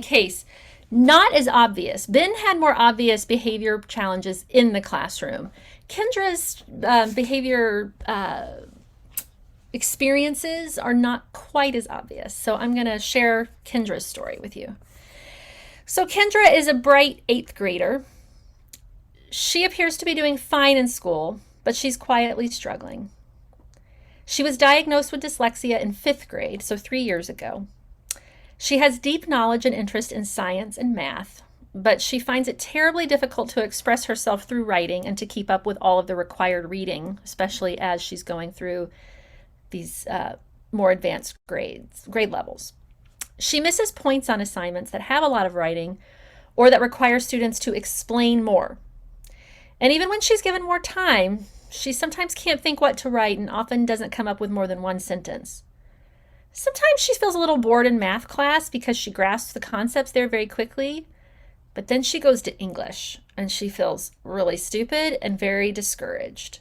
K: case. Not as obvious. Ben had more obvious behavior challenges in the classroom. Kendra's behavior experiences are not quite as obvious. So I'm going to share Kendra's story with you. So Kendra is a bright 8th grader. She appears to be doing fine in school, but she's quietly struggling. She was diagnosed with dyslexia in 5th grade, so 3 years ago. She has deep knowledge and interest in science and math, but she finds it terribly difficult to express herself through writing and to keep up with all of the required reading, especially as she's going through these more advanced grade levels. She misses points on assignments that have a lot of writing or that require students to explain more. And even when she's given more time, she sometimes can't think what to write and often doesn't come up with more than one sentence. Sometimes she feels a little bored in math class because she grasps the concepts there very quickly, but then she goes to English and she feels really stupid and very discouraged.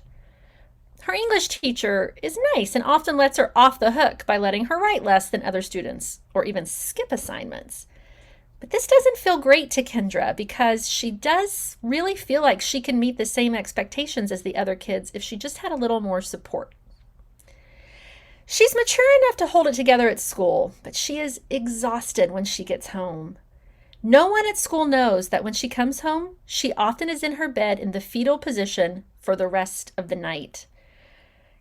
K: Her English teacher is nice and often lets her off the hook by letting her write less than other students or even skip assignments. But this doesn't feel great to Kendra because she does really feel like she can meet the same expectations as the other kids if she just had a little more support. She's mature enough to hold it together at school, but she is exhausted when she gets home. No one at school knows that when she comes home, she often is in her bed in the fetal position for the rest of the night.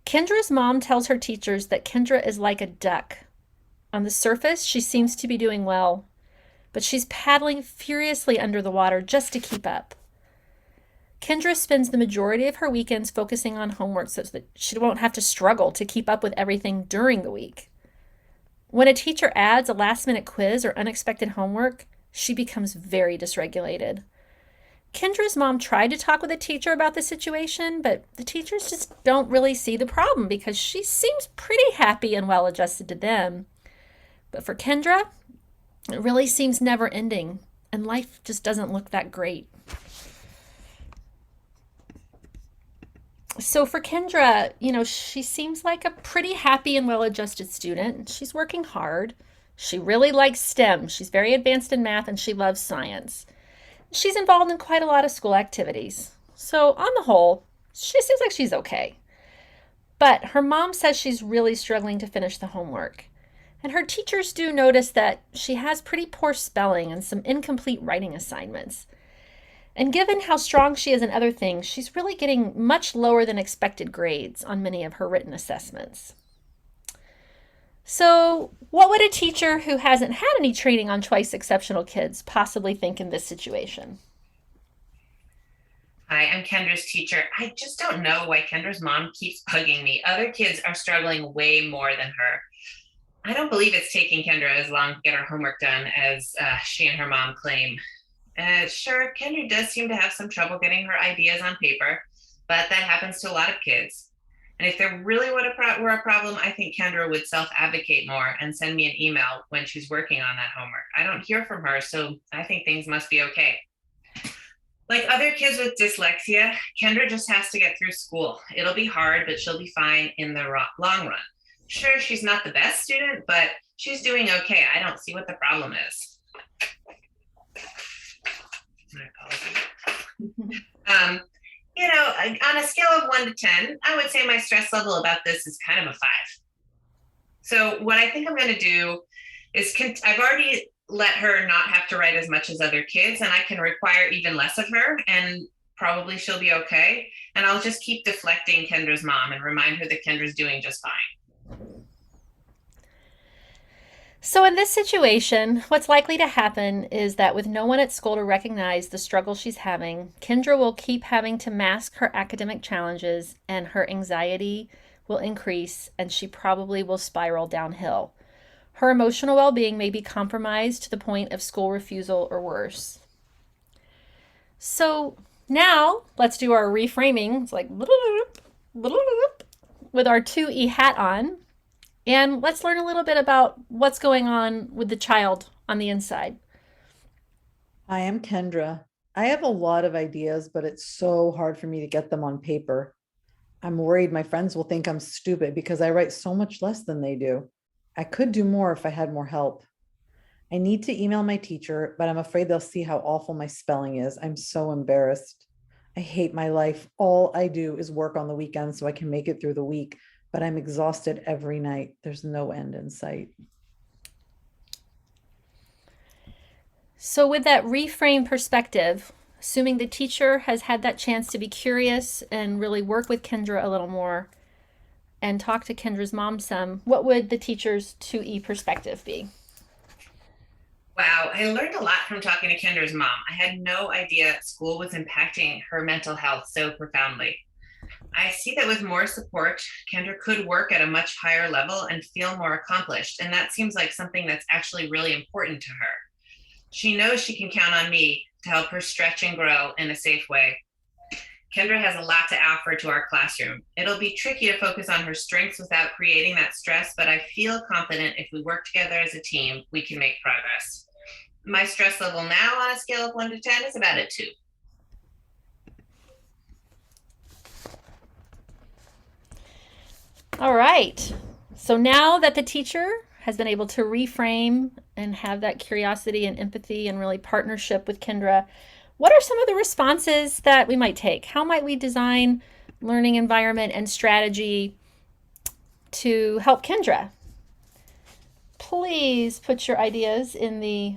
K: Kendra's mom tells her teachers that Kendra is like a duck. On the surface, she seems to be doing well, but she's paddling furiously under the water just to keep up. Kendra spends the majority of her weekends focusing on homework so that she won't have to struggle to keep up with everything during the week. When a teacher adds a last-minute quiz or unexpected homework, she becomes very dysregulated. Kendra's mom tried to talk with the teacher about the situation, but the teachers just don't really see the problem because she seems pretty happy and well-adjusted to them. But for Kendra, it really seems never-ending, and life just doesn't look that great. So for Kendra, she seems like a pretty happy and well-adjusted student. She's working hard. She really likes STEM. She's very advanced in math and she loves science. She's involved in quite a lot of school activities. So on the whole, she seems like she's okay. But her mom says she's really struggling to finish the homework. And her teachers do notice that she has pretty poor spelling and some incomplete writing assignments. And given how strong she is in other things, she's really getting much lower than expected grades on many of her written assessments. So what would a teacher who hasn't had any training on twice exceptional kids possibly think in this situation?
C: Hi, I'm Kendra's teacher. I just don't know why Kendra's mom keeps bugging me. Other kids are struggling way more than her. I don't believe it's taking Kendra as long to get her homework done as she and her mom claim. Sure, Kendra does seem to have some trouble getting her ideas on paper, but that happens to a lot of kids. And if there really were a problem, I think Kendra would self-advocate more and send me an email when she's working on that homework. I don't hear from her, so I think things must be okay. Like other kids with dyslexia, Kendra just has to get through school. It'll be hard, but she'll be fine in the long run. Sure, she's not the best student, but she's doing okay. I don't see what the problem is. My apologies. On a scale of 1 to 10, I would say my stress level about this is kind of a 5. So what I think I'm going to do is I've already let her not have to write as much as other kids, and I can require even less of her, and probably she'll be okay. And I'll just keep deflecting Kendra's mom and remind her that Kendra's doing just fine.
K: So in this situation, what's likely to happen is that with no one at school to recognize the struggle she's having, Kendra will keep having to mask her academic challenges, and her anxiety will increase, and she probably will spiral downhill. Her emotional well-being may be compromised to the point of school refusal or worse. So now let's do our reframing. It's like with our 2E hat on. And let's learn a little bit about what's going on with the child on the inside.
D: I am Kendra. I have a lot of ideas, but it's so hard for me to get them on paper. I'm worried my friends will think I'm stupid because I write so much less than they do. I could do more if I had more help. I need to email my teacher, but I'm afraid they'll see how awful my spelling is. I'm so embarrassed. I hate my life. All I do is work on the weekends so I can make it through the week, but I'm exhausted every night. There's no end in sight.
K: So with that reframe perspective, assuming the teacher has had that chance to be curious and really work with Kendra a little more and talk to Kendra's mom some, what would the teacher's 2E perspective be?
C: Wow, I learned a lot from talking to Kendra's mom. I had no idea school was impacting her mental health so profoundly. I see that with more support, Kendra could work at a much higher level and feel more accomplished. And that seems like something that's actually really important to her. She knows she can count on me to help her stretch and grow in a safe way. Kendra has a lot to offer to our classroom. It'll be tricky to focus on her strengths without creating that stress, but I feel confident if we work together as a team, we can make progress. My stress level now on a scale of 1 to 10 is about a 2.
K: All right. So now that the teacher has been able to reframe and have that curiosity and empathy and really partnership with Kendra, what are some of the responses that we might take? How might we design learning environment and strategy to help Kendra? Please put your ideas in the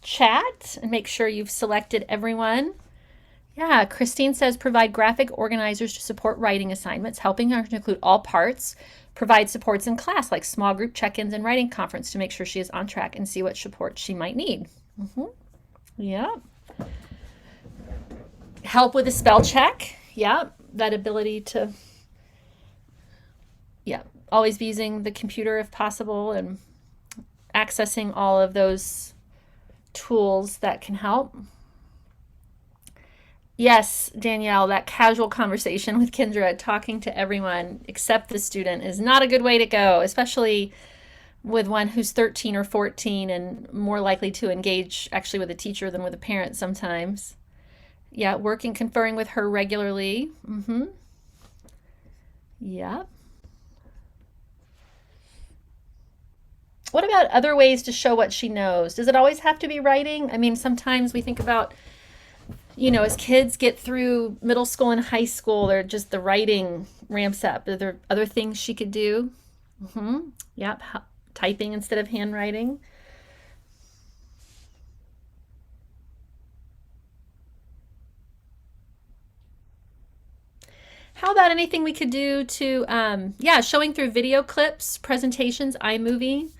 K: chat and make sure you've selected everyone. Yeah, Christine says provide graphic organizers to support writing assignments, helping her to include all parts, provide supports in class like small group check-ins and writing conference to make sure she is on track and see what support she might need. Yeah. Help with a spell check. Yeah, that ability to, always be using the computer if possible and accessing all of those tools that can help. Yes, Danielle, that casual conversation with Kendra, talking to everyone except the student is not a good way to go, especially with one who's 13 or 14 and more likely to engage actually with a teacher than with a parent sometimes. Yeah, working, conferring with her regularly. Yeah. What about other ways to show what she knows? Does it always have to be writing? I mean, sometimes we think about, as kids get through middle school and high school, they're just the writing ramps up. Are there other things she could do? Yep, typing instead of handwriting. How about anything we could do to, showing through video clips, presentations, iMovie.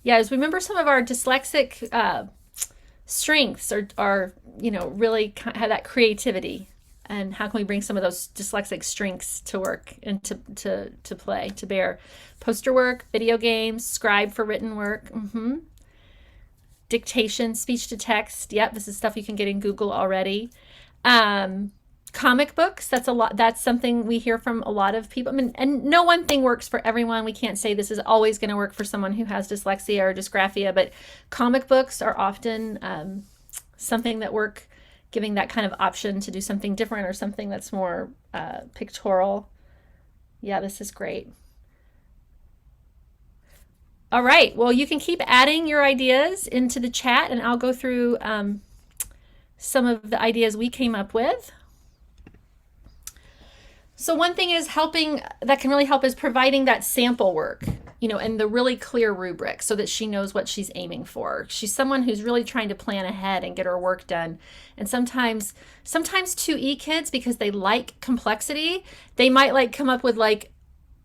K: Yeah, as remember some of our dyslexic strengths are really have that creativity, and how can we bring some of those dyslexic strengths to work and to play, to bear. Poster work, video games, scribe for written work, dictation, speech to text. Yep, this is stuff you can get in Google already. Comic books, that's something we hear from a lot of people. I mean, and no one thing works for everyone. We can't say this is always going to work for someone who has dyslexia or dysgraphia, but comic books are often something that work, giving that kind of option to do something different or something that's more pictorial. Yeah, this is great. All right, well, you can keep adding your ideas into the chat, and I'll go through some of the ideas we came up with. So one thing is that can really help is providing that sample work, and the really clear rubric so that she knows what she's aiming for. She's someone who's really trying to plan ahead and get her work done. And sometimes 2E kids, because they like complexity, they might come up with like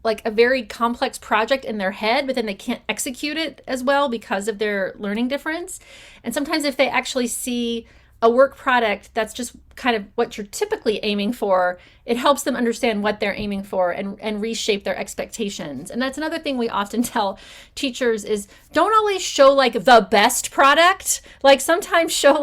K: a very complex project in their head, but then they can't execute it as well because of their learning difference. And sometimes if they actually see a work product that's just kind of what you're typically aiming for, it helps them understand what they're aiming for and reshape their expectations. And that's another thing we often tell teachers is don't always show the best product. Sometimes show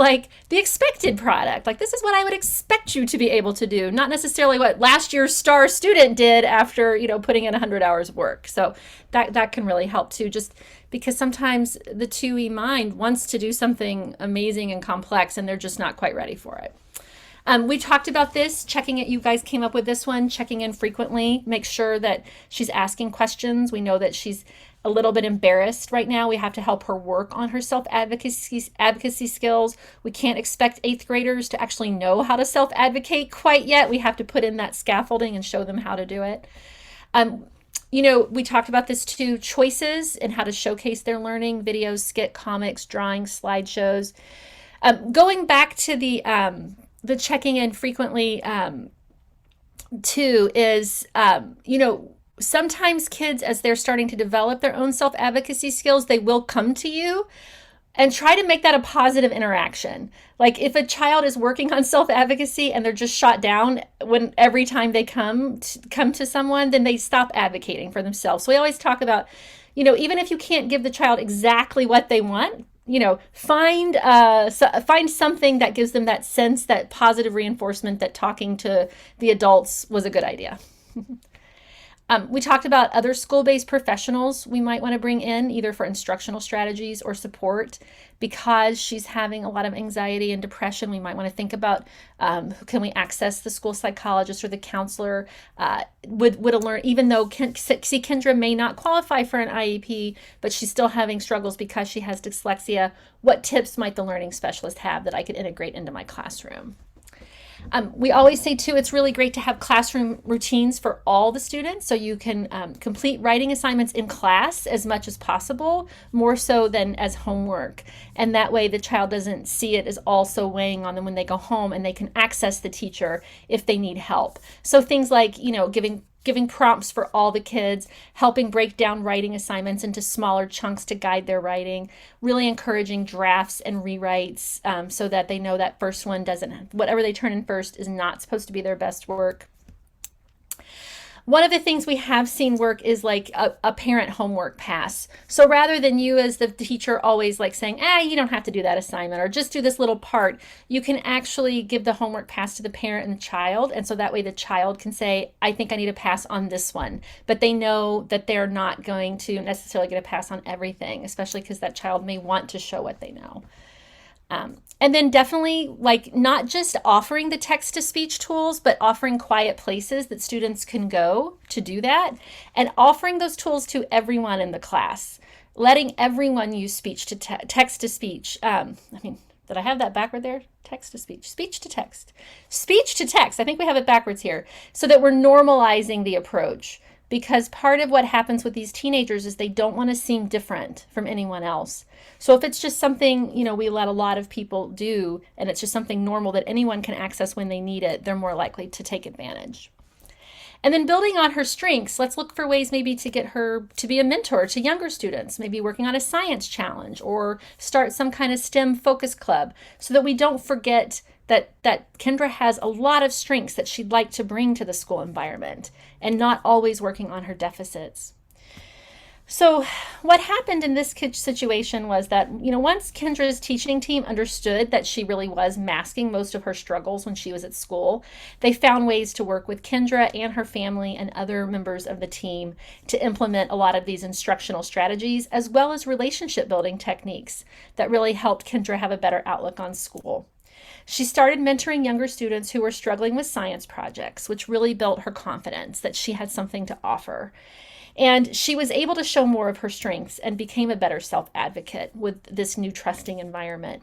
K: the expected product. This is what I would expect you to be able to do, not necessarily what last year's star student did after, putting in 100 hours of work. So that can really help too, just because sometimes the 2E mind wants to do something amazing and complex and they're just not quite ready for it. We talked about this, checking it. You guys came up with this one, checking in frequently, make sure that she's asking questions. We know that she's a little bit embarrassed right now. We have to help her work on her self-advocacy skills. We can't expect 8th graders to actually know how to self-advocate quite yet. We have to put in that scaffolding and show them how to do it. We talked about this too, choices and how to showcase their learning, videos, skit, comics, drawings, slideshows. Going back to the checking in frequently too is, sometimes kids, as they're starting to develop their own self-advocacy skills, they will come to you and try to make that a positive interaction. If a child is working on self-advocacy and they're just shot down every time they come to someone, then they stop advocating for themselves. So we always talk about, even if you can't give the child exactly what they want, find something that gives them that sense, that positive reinforcement that talking to the adults was a good idea. We talked about other school-based professionals we might want to bring in, either for instructional strategies or support. Because she's having a lot of anxiety and depression, we might want to think about, can we access the school psychologist or the counselor? Even though Kendra may not qualify for an IEP, but she's still having struggles because she has dyslexia, what tips might the learning specialist have that I could integrate into my classroom? We always say too, it's really great to have classroom routines for all the students, so you can complete writing assignments in class as much as possible, more so than as homework. And that way the child doesn't see it as also weighing on them when they go home, and they can access the teacher if they need help. So things like, giving prompts for all the kids, helping break down writing assignments into smaller chunks to guide their writing, really encouraging drafts and rewrites so that they know that first one whatever they turn in first is not supposed to be their best work. One of the things we have seen work is a parent homework pass. So rather than you as the teacher always saying, you don't have to do that assignment or just do this little part, you can actually give the homework pass to the parent and the child. And so that way the child can say, I think I need a pass on this one. But they know that they're not going to necessarily get a pass on everything, especially because that child may want to show what they know. And then definitely not just offering the text-to-speech tools, but offering quiet places that students can go to do that, and offering those tools to everyone in the class, letting everyone use text-to-speech. Did I have that backward there? Text-to-speech, speech-to-text, speech-to-text. I think we have it backwards here, so that we're normalizing the approach. Because part of what happens with these teenagers is they don't want to seem different from anyone else. So if it's just something, we let a lot of people do, and it's just something normal that anyone can access when they need it, they're more likely to take advantage. And then building on her strengths, let's look for ways maybe to get her to be a mentor to younger students, maybe working on a science challenge or start some kind of STEM focus club so that we don't forget that Kendra has a lot of strengths that she'd like to bring to the school environment and not always working on her deficits. So what happened in this situation was that, once Kendra's teaching team understood that she really was masking most of her struggles when she was at school, they found ways to work with Kendra and her family and other members of the team to implement a lot of these instructional strategies, as well as relationship building techniques that really helped Kendra have a better outlook on school. She started mentoring younger students who were struggling with science projects, which really built her confidence that she had something to offer. And she was able to show more of her strengths and became a better self-advocate with this new trusting environment.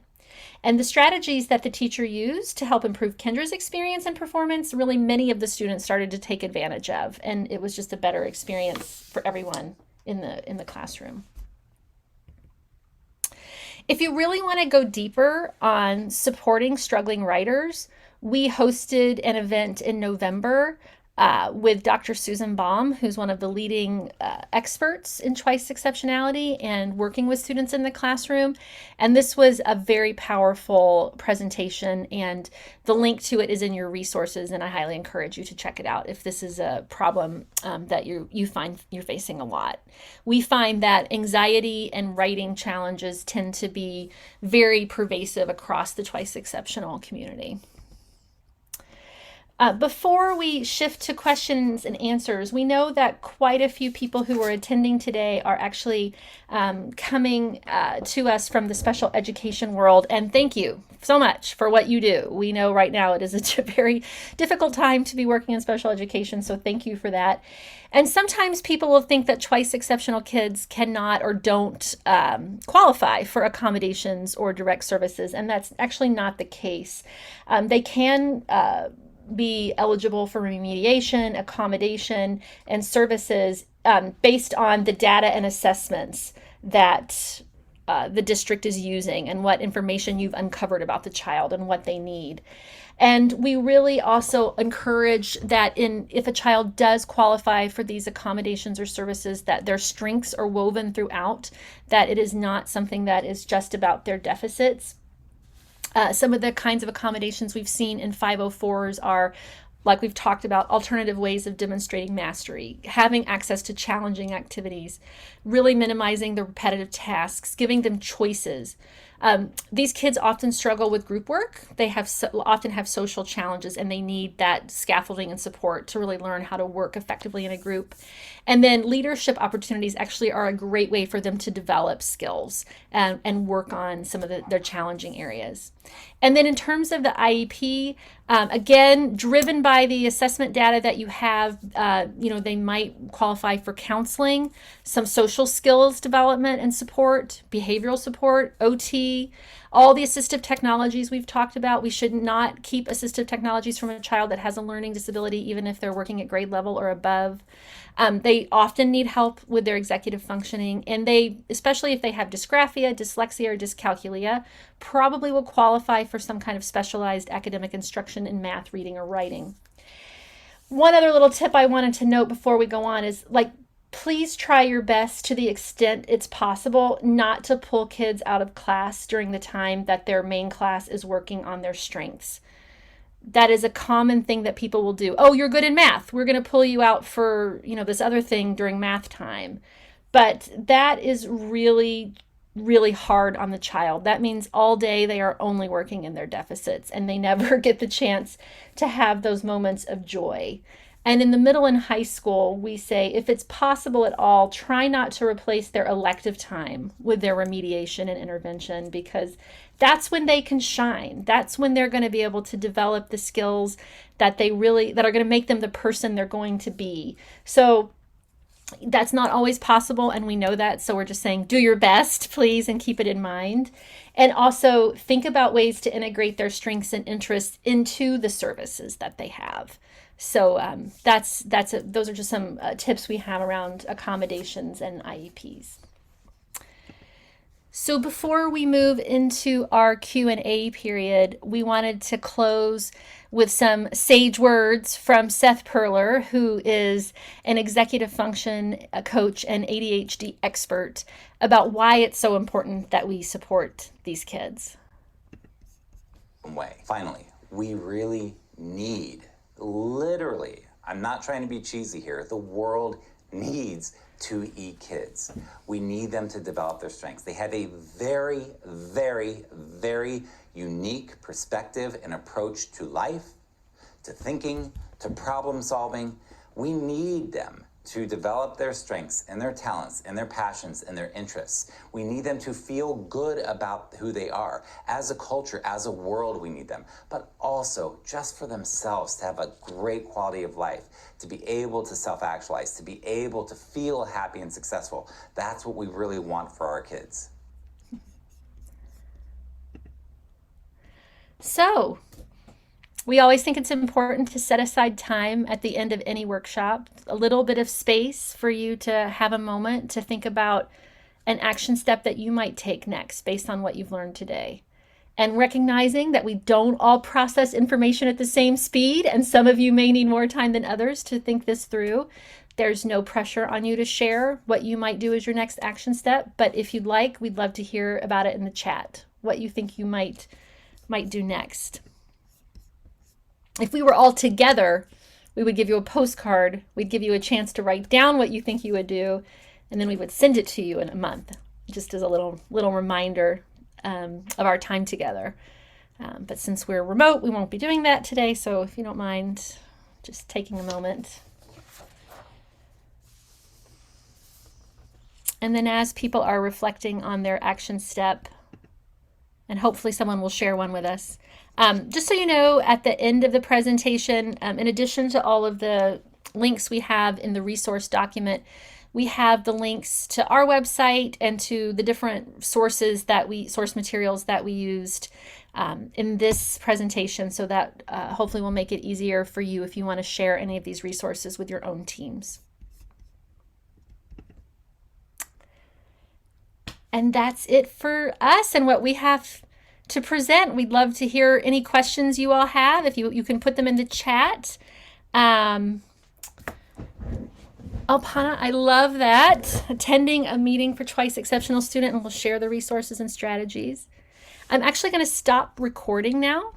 K: And the strategies that the teacher used to help improve Kendra's experience and performance, really many of the students started to take advantage of. And it was just a better experience for everyone in the classroom. If you really want to go deeper on supporting struggling writers, we hosted an event in November with Dr. Susan Baum, who's one of the leading experts in twice exceptionality and working with students in the classroom. And this was a very powerful presentation, and the link to it is in your resources, and I highly encourage you to check it out if this is a problem that you find you're facing a lot. We find that anxiety and writing challenges tend to be very pervasive across the twice exceptional community. Before we shift to questions and answers, we know that quite a few people who are attending today are actually coming to us from the special education world, and thank you so much for what you do. We know right now it is a very difficult time to be working in special education, so thank you for that. And sometimes people will think that twice exceptional kids cannot or don't qualify for accommodations or direct services, and that's actually not the case. They can be eligible for remediation, accommodation, and services based on the data and assessments that the district is using and what information you've uncovered about the child and what they need. And we really also encourage that if a child does qualify for these accommodations or services, that their strengths are woven throughout, that it is not something that is just about their deficits. Some of the kinds of accommodations we've seen in 504s are, like we've talked about, alternative ways of demonstrating mastery, having access to challenging activities, really minimizing the repetitive tasks, giving them choices. These kids often struggle with group work. They often have social challenges, and they need that scaffolding and support to really learn how to work effectively in a group. And then leadership opportunities actually are a great way for them to develop skills and work on some of their challenging areas. And then in terms of the IEP, again, driven by the assessment data that you have, they might qualify for counseling, some social skills development and support, behavioral support, OT, all the assistive technologies we've talked about. We should not keep assistive technologies from a child that has a learning disability, even if they're working at grade level or above. They often need help with their executive functioning, and they, especially if they have dysgraphia, dyslexia, or dyscalculia, probably will qualify for some kind of specialized academic instruction in math, reading, or writing. One other little tip I wanted to note before we go on is, please try your best to the extent it's possible not to pull kids out of class during the time that their main class is working on their strengths. That is a common thing that people will do. Oh, you're good in math. We're going to pull you out for, this other thing during math time. But that is really, really hard on the child. That means all day they are only working in their deficits, and they never get the chance to have those moments of joy. And in the middle and high school, we say, if it's possible at all, try not to replace their elective time with their remediation and intervention, because that's when they can shine. That's when they're going to be able to develop the skills that are going to make them the person they're going to be. So that's not always possible, and we know that. So we're just saying, do your best, please, and keep it in mind. And also think about ways to integrate their strengths and interests into the services that they have. So those are just some tips we have around accommodations and IEPs. So before we move into our Q&A period, we wanted to close with some sage words from Seth Perler, who is an executive function coach and ADHD expert, about why it's so important that we support these kids.
L: Finally, we really need, literally, I'm not trying to be cheesy here, the world needs 2E kids. We need them to develop their strengths. They have a very, very, very unique perspective and approach to life, to thinking, to problem solving. We need them to develop their strengths and their talents and their passions and their interests. We need them to feel good about who they are. As a culture, as a world, we need them, but also just for themselves to have a great quality of life, to be able to self-actualize, to be able to feel happy and successful. That's what we really want for our kids.
K: So, we always think it's important to set aside time at the end of any workshop, a little bit of space for you to have a moment to think about an action step that you might take next based on what you've learned today. And recognizing that we don't all process information at the same speed, and some of you may need more time than others to think this through. There's no pressure on you to share what you might do as your next action step, but if you'd like, we'd love to hear about it in the chat, what you think you might do next. If we were all together, we would give you a postcard. We'd give you a chance to write down what you think you would do, and then we would send it to you in a month, just as a little reminder of our time together. But since we're remote, we won't be doing that today. So if you don't mind just taking a moment. And then as people are reflecting on their action step, and hopefully someone will share one with us. Just so you know, at the end of the presentation, in addition to all of the links we have in the resource document, we have the links to our website and to the different source materials that we used in this presentation, so that hopefully will make it easier for you if you want to share any of these resources with your own teams. And that's it for us and what we have to present. We'd love to hear any questions you all have. If you can put them in the chat. Alpana, I love that. Attending a meeting for twice exceptional student, and we'll share the resources and strategies. I'm actually going to stop recording now.